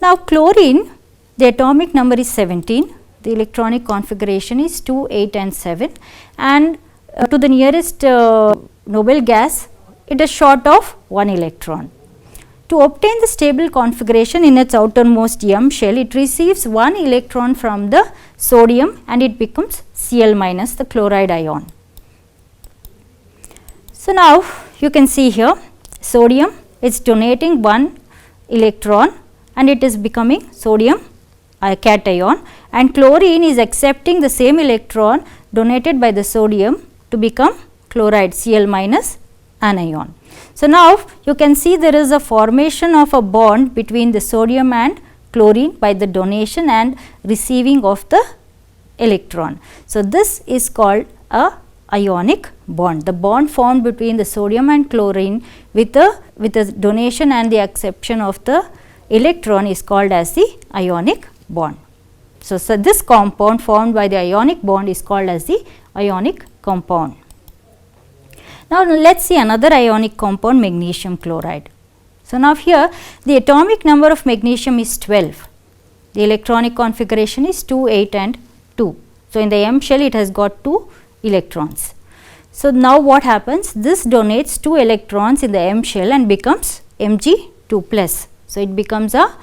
Now, chlorine, the atomic number is 17, the electronic configuration is 2, 8 and 7, and to the nearest noble gas, it is short of 1 electron. To obtain the stable configuration in its outermost M shell, it receives 1 electron from the sodium and it becomes Cl minus, the chloride ion. So, now you can see here sodium is donating 1 electron and it is becoming sodium cation, and chlorine is accepting the same electron donated by the sodium to become chloride Cl minus anion. So, now you can see there is a formation of a bond between the sodium and chlorine by the donation and receiving of the electron. So, this is called a ionic bond. The bond formed between the sodium and chlorine with the donation and the acceptance of the electron is called as the ionic bond. So, this compound formed by the ionic bond is called as the ionic compound. Now, let us see another ionic compound, magnesium chloride. So, now here the atomic number of magnesium is 12, the electronic configuration is 2, 8 and 2. So, in the M shell it has got 2 electrons. So, now what happens? This donates 2 electrons in the M shell and becomes Mg2 plus. So, it becomes a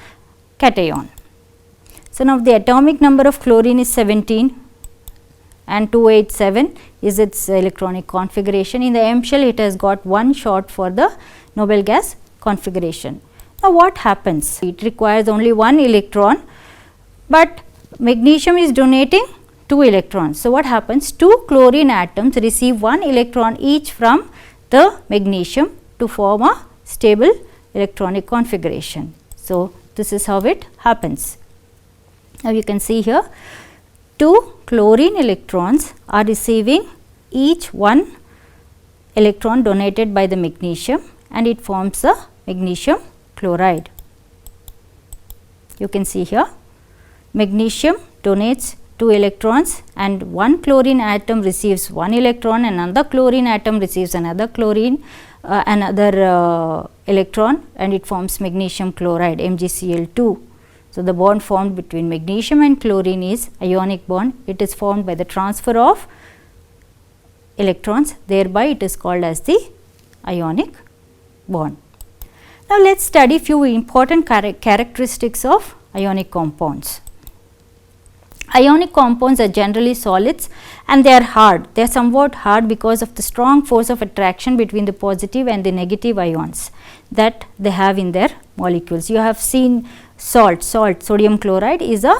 cation. So, now the atomic number of chlorine is 17 and 287 is its electronic configuration. In the M shell it has got 1 short for the noble gas configuration. Now, what happens? It requires only 1 electron, but magnesium is donating 2 electrons. So, what happens? 2 chlorine atoms receive 1 electron each from the magnesium to form a stable electronic configuration. So, this is how it happens. Now, you can see here 2 chlorine electrons are receiving each 1 electron donated by the magnesium and it forms a magnesium chloride. You can see here magnesium donates 2 electrons and 1 chlorine atom receives 1 electron and another chlorine atom receives another electron and it forms magnesium chloride MgCl2. So, the bond formed between magnesium and chlorine is ionic bond. It is formed by the transfer of electrons, thereby it is called as the ionic bond. Now, let us study few important characteristics of ionic compounds. Ionic compounds are generally solids and they are hard. They are somewhat hard because of the strong force of attraction between the positive and the negative ions that they have in their molecules. You have seen salt, sodium chloride is a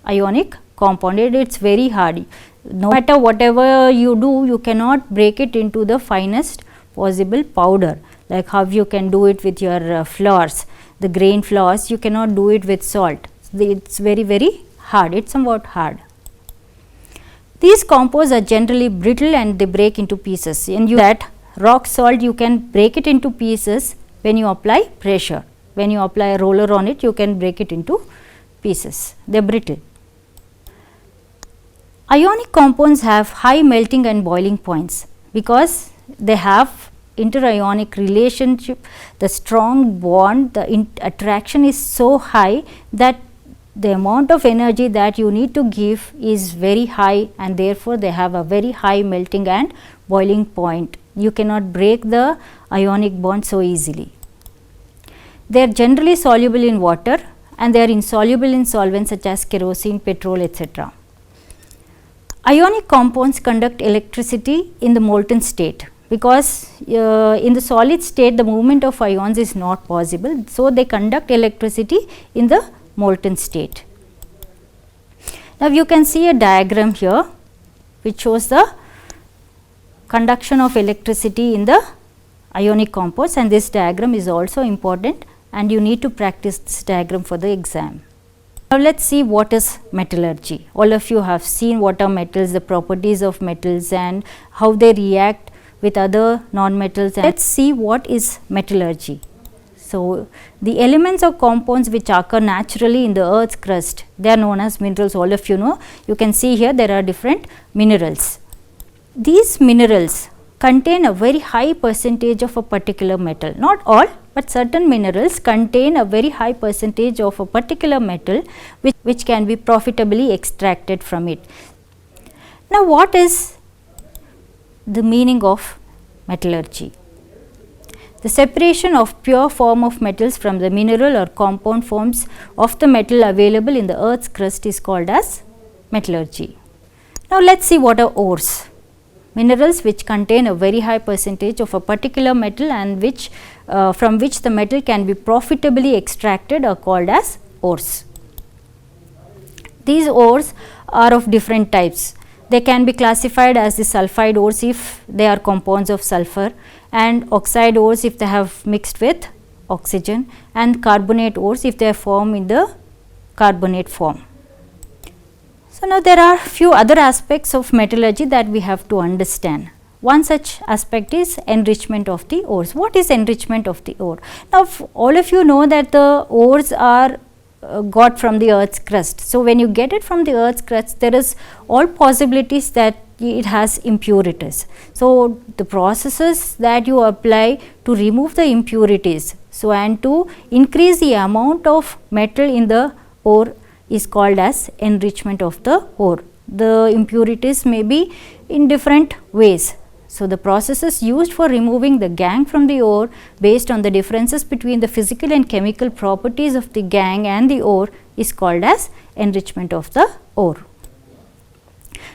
ionic compound. It is very hard. No matter whatever you do, you cannot break it into the finest possible powder, like how you can do it with your flours, the grain flours, you cannot do it with salt. It is very hard, it is somewhat hard. These compounds are generally brittle and they break into pieces, and that rock salt you can break it into pieces when you apply pressure. When you apply a roller on it, you can break it into pieces, they are brittle. Ionic compounds have high melting and boiling points because they have interionic relationship, the strong bond, the attraction is so high that the amount of energy that you need to give is very high, and therefore, they have a very high melting and boiling point. You cannot break the ionic bond so easily. They are generally soluble in water and they are insoluble in solvents such as kerosene, petrol, etc. Ionic compounds conduct electricity in the molten state because in the solid state the movement of ions is not possible. So, they conduct electricity in the molten state. Now, you can see a diagram here which shows the conduction of electricity in the ionic compounds, and this diagram is also important and you need to practice this diagram for the exam. Now, let us see what is metallurgy. All of you have seen what are metals, the properties of metals and how they react with other non-metals. Let us see what is metallurgy. So, the elements or compounds which occur naturally in the earth's crust, they are known as minerals. All of you know, you can see here there are different minerals. these minerals contain a very high percentage of a particular metal. Not all, but certain minerals contain a very high percentage of a particular metal which can be profitably extracted from it. Now, what is the meaning of metallurgy? The separation of pure form of metals from the mineral or compound forms of the metal available in the earth's crust is called as metallurgy. Now, let us see what are ores. Minerals which contain a very high percentage of a particular metal and which from which the metal can be profitably extracted are called as ores. These ores are of different types. They can be classified as the sulphide ores if they are compounds of sulphur, and oxide ores if they have mixed with oxygen, and carbonate ores if they are formed in the carbonate form. So, now there are few other aspects of metallurgy that we have to understand. One such aspect is enrichment of the ores. What is enrichment of the ore? Now, all of you know that the ores are got from the earth's crust. So, when you get it from the earth's crust, there is all possibilities that it has impurities. So, the processes that you apply to remove the impurities, so and to increase the amount of metal in the ore is called as enrichment of the ore. The impurities may be in different ways. So, the processes used for removing the gangue from the ore based on the differences between the physical and chemical properties of the gangue and the ore is called as enrichment of the ore.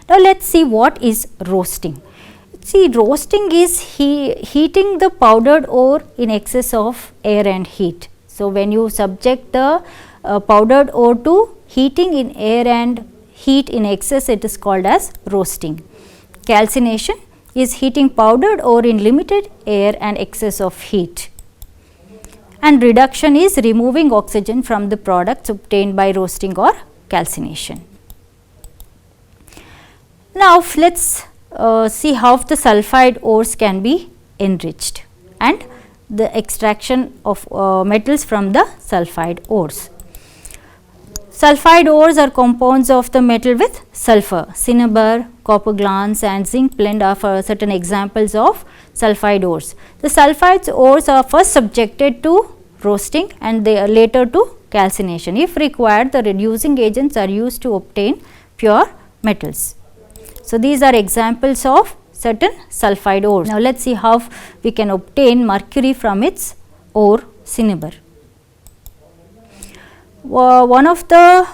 Now, let us see what is roasting. See, roasting is heating the powdered ore in excess of air and heat. So, when you subject the powdered ore to heating in air and heat in excess, it is called as roasting. Calcination is heating powdered ore in limited air and excess of heat. And reduction is removing oxygen from the products obtained by roasting or calcination. Now, let us see how the sulphide ores can be enriched and the extraction of metals from the sulphide ores. Sulphide ores are compounds of the metal with sulphur. Cinnabar, copper glance and zinc blende are for certain examples of sulphide ores. The sulphide ores are first subjected to roasting and they are later to calcination. If required, the reducing agents are used to obtain pure metals. So, these are examples of certain sulphide ores. Now, let us see how we can obtain mercury from its ore cinnabar. One of the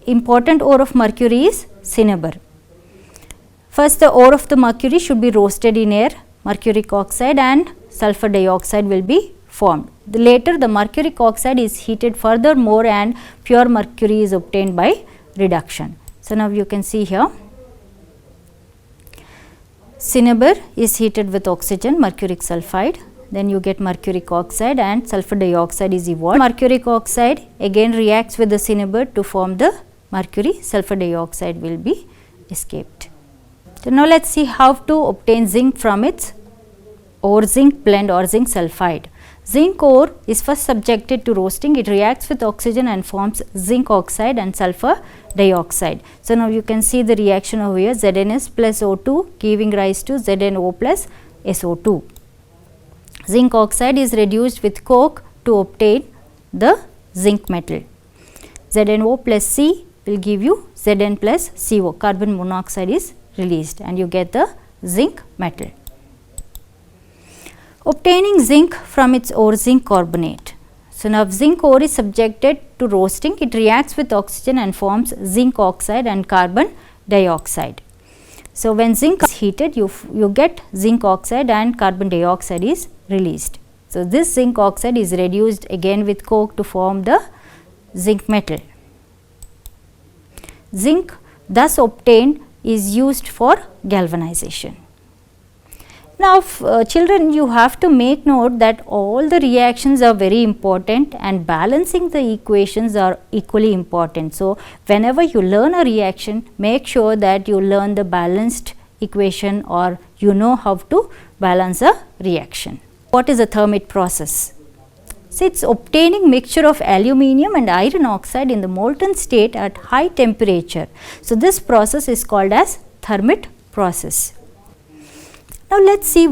important ore of mercury is cinnabar. First, the ore of the mercury should be roasted in air, mercuric oxide and sulphur dioxide will be formed. Later, the mercuric oxide is heated furthermore and pure mercury is obtained by reduction. So, now you can see here, cinnabar is heated with oxygen, mercuric sulphide. Then you get mercuric oxide and sulphur dioxide is evolved. Mercuric oxide again reacts with the cinnabar to form the mercury, sulphur dioxide will be escaped. So, now let us see how to obtain zinc from its ore zinc blende or zinc sulphide. Zinc ore is first subjected to roasting, it reacts with oxygen and forms zinc oxide and sulphur dioxide. So, now you can see the reaction over here, ZnS plus O2 giving rise to ZnO plus SO2. Zinc oxide is reduced with coke to obtain the zinc metal. ZnO plus C will give you Zn plus CO, carbon monoxide is released and you get the zinc metal. Obtaining zinc from its ore zinc carbonate. So, now zinc ore is subjected to roasting, it reacts with oxygen and forms zinc oxide and carbon dioxide. So, when zinc is heated, you get zinc oxide and carbon dioxide is released. So, this zinc oxide is reduced again with coke to form the zinc metal. Zinc thus obtained is used for galvanization. Now, children, you have to make note that all the reactions are very important and balancing the equations are equally important. So, whenever you learn a reaction, make sure that you learn the balanced equation or you know how to balance a reaction. What is a thermit process? So, it is obtaining mixture of aluminium and iron oxide in the molten state at high temperature. So, this process is called as thermit process. Now let's see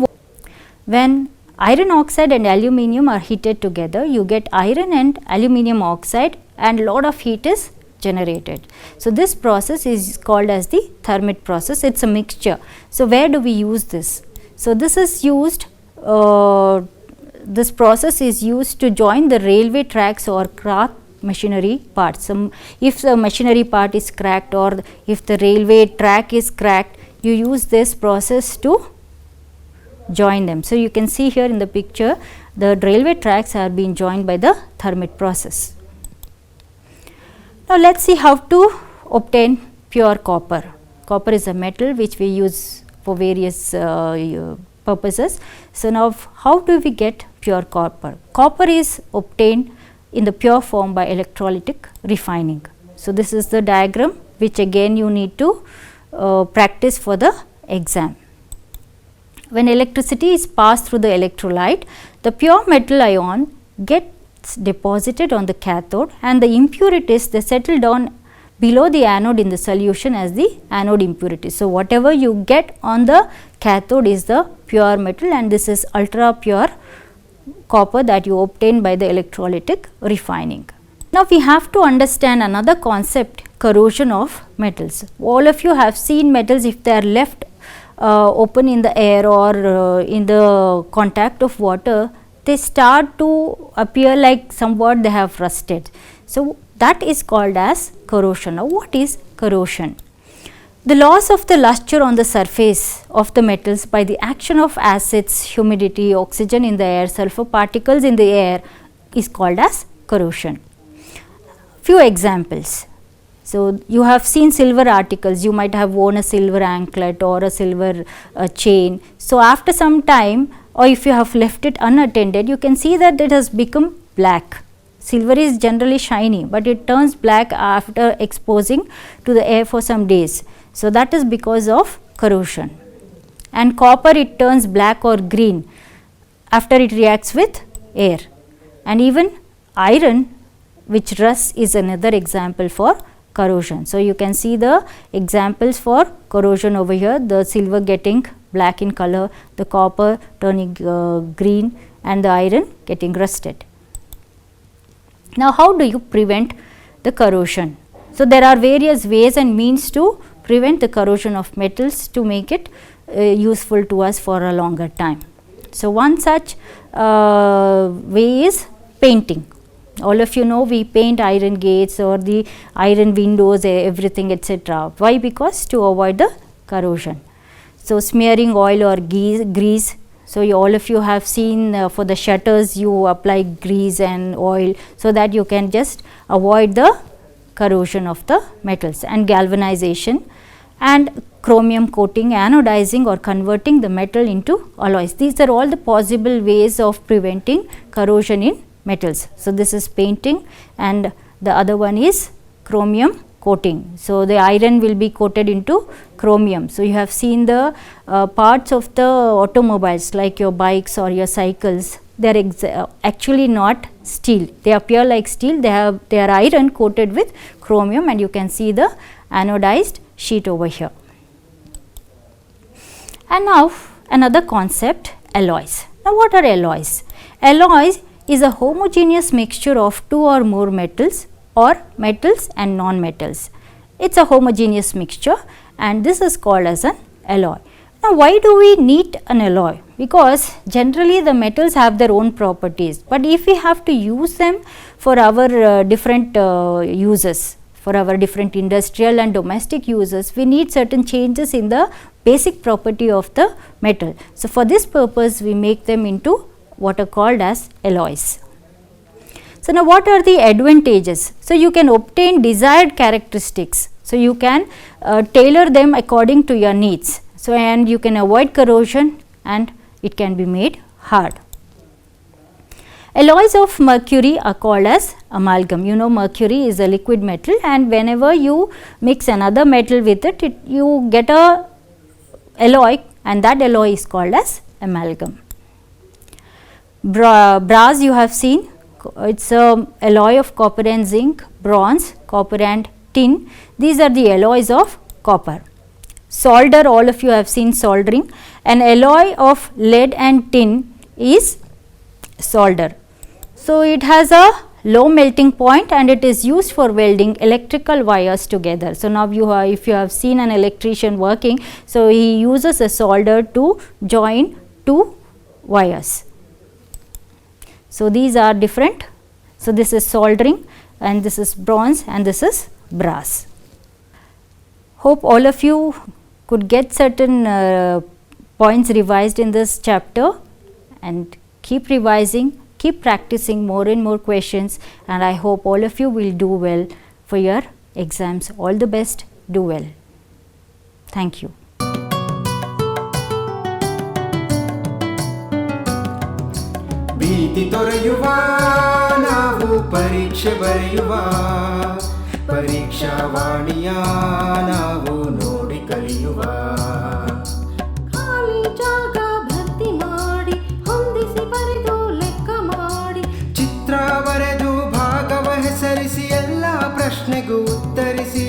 when iron oxide and aluminium are heated together, you get iron and aluminium oxide and lot of heat is generated. So this process is called as the Thermit process. It's a mixture. So where do we use this? So this is used, this process is used to join the railway tracks or cracked machinery parts. If the machinery part is cracked or if the railway track is cracked, you use this process to join them. So you can see here in the picture, the railway tracks are being joined by the Thermit process. Now let's see how to obtain pure copper. Copper is a metal which we use for various purposes. So now how do we get pure copper? Copper is obtained in the pure form by electrolytic refining. So this is the diagram which again you need to practice for the exam. When electricity is passed through the electrolyte, the pure metal ion gets deposited on the cathode and the impurities, they settle down below the anode in the solution as the anode impurities. So whatever you get on the cathode is the pure metal, and this is ultra pure copper that you obtain by the electrolytic refining. Now we have to understand another concept, corrosion of metals. All of you have seen metals, if they are left open in the air or in the contact of water, they start to appear like somewhat they have rusted. So that is called as corrosion. Now what is corrosion? The loss of the luster on the surface of the metals by the action of acids, humidity, oxygen in the air, sulfur particles in the air is called as corrosion. Few examples. So you have seen silver articles, you might have worn a silver anklet or a silver chain. So after some time, or if you have left it unattended, you can see that it has become black. Silver is generally shiny, but it turns black after exposing to the air for some days. So that is because of corrosion. And copper, it turns black or green after it reacts with air. And even iron, which rusts, is another example for corrosion. So you can see the examples for corrosion over here, the silver getting black in color, the copper turning green, and the iron getting rusted. Now how do you prevent the corrosion? So there are various ways and means to prevent the corrosion of metals to make it useful to us for a longer time. So one such way is painting. All of you know we paint iron gates or the iron windows, everything, etc. Why? Because to avoid the corrosion. So smearing oil or grease. So all of you have seen for the shutters you apply grease and oil so that you can just avoid the corrosion of the metals. And galvanization and chromium coating, anodizing or converting the metal into alloys. These are all the possible ways of preventing corrosion in metals. So this is painting, and the other one is chromium coating. So the iron will be coated into chromium. So you have seen the parts of the automobiles like your bikes or your cycles, they are actually not steel, they appear like steel, they are iron coated with chromium, and you can see the anodized sheet over here. And now another concept, alloys. Now what are alloys? Alloys is a homogeneous mixture of two or more metals or metals and non-metals. It's a homogeneous mixture, and this is called as an alloy. Now why do we need an alloy? Because generally the metals have their own properties, but if we have to use them for our different uses, for our different industrial and domestic uses, we need certain changes in the basic property of the metal. So for this purpose we make them into what are called as alloys. So now what are the advantages? So you can obtain desired characteristics. So you can tailor them according to your needs. So and you can avoid corrosion, and it can be made hard. Alloys of mercury are called as amalgam. You know mercury is a liquid metal, and whenever you mix another metal with it, you get a alloy, and that alloy is called as amalgam. Brass you have seen, it's a alloy of copper and zinc, bronze, copper and tin. These are the alloys of copper. Solder, all of you have seen soldering, an alloy of lead and tin is solder. So, it has a low melting point and it is used for welding electrical wires together. So, now if you have seen an electrician working, so he uses a solder to join two wires. So, these are different. So, this is soldering and this is bronze and this is brass. Hope all of you could get certain points revised in this chapter, and keep revising, keep practicing more and more questions, and I hope all of you will do well for your exams. All the best, do well. Thank you.
ಭೀತಿ ತೊರೆಯುವ ನಾವು ಪರೀಕ್ಷೆ ಬರೆಯುವ ಪರೀಕ್ಷಾವಾಣಿಯ ನಾವು ನೋಡಿ ಕಲಿಯುವ
ಖಾಲಿ ಜಾಗ ಭರ್ತಿ ಮಾಡಿ ಹೊಂದಿಸಿ ಬರೆದು ಲೆಕ್ಕ ಮಾಡಿ
ಚಿತ್ರ ಬರೆದು ಭಾಗವ ಹೆಸರಿಸಿ ಎಲ್ಲ ಪ್ರಶ್ನೆಗೂ ಉತ್ತರಿಸಿ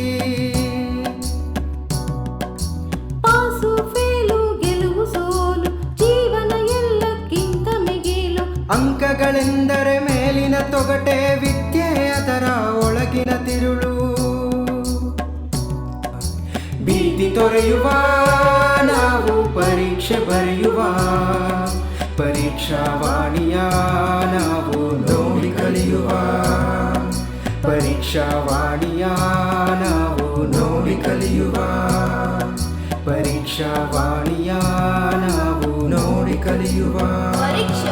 ಪಾಸು ಫೇಲು ಗೆಲುವು ಸೋಲು ಜೀವನ ಎಲ್ಲಕ್ಕಿಂತ ಮಿಗಿಲು
ಅಂಕಗಳೆಂದರೆ ಮೇಲಿನ ತೊಗಟೆ ವಿದ್ಯೆ ಅದರ ಒಳಗಿನ ತಿರುಳು ಭೀತಿ ತೊರೆಯುವ ನಾವು ಪರೀಕ್ಷೆ ಬರೆಯುವ ಪರೀಕ್ಷಾವಾಣಿಯ ನಾವು ನೋಡಿ ಕಲಿಯುವ ಪರೀಕ್ಷಾವಾಣಿಯ ನಾವು ನೋಡಿ ಕಲಿಯುವ ಪರೀಕ್ಷಾವಾಣಿಯ ನಾವು ನೋಡಿ ಕಲಿಯುವ
ಪರೀಕ್ಷೆ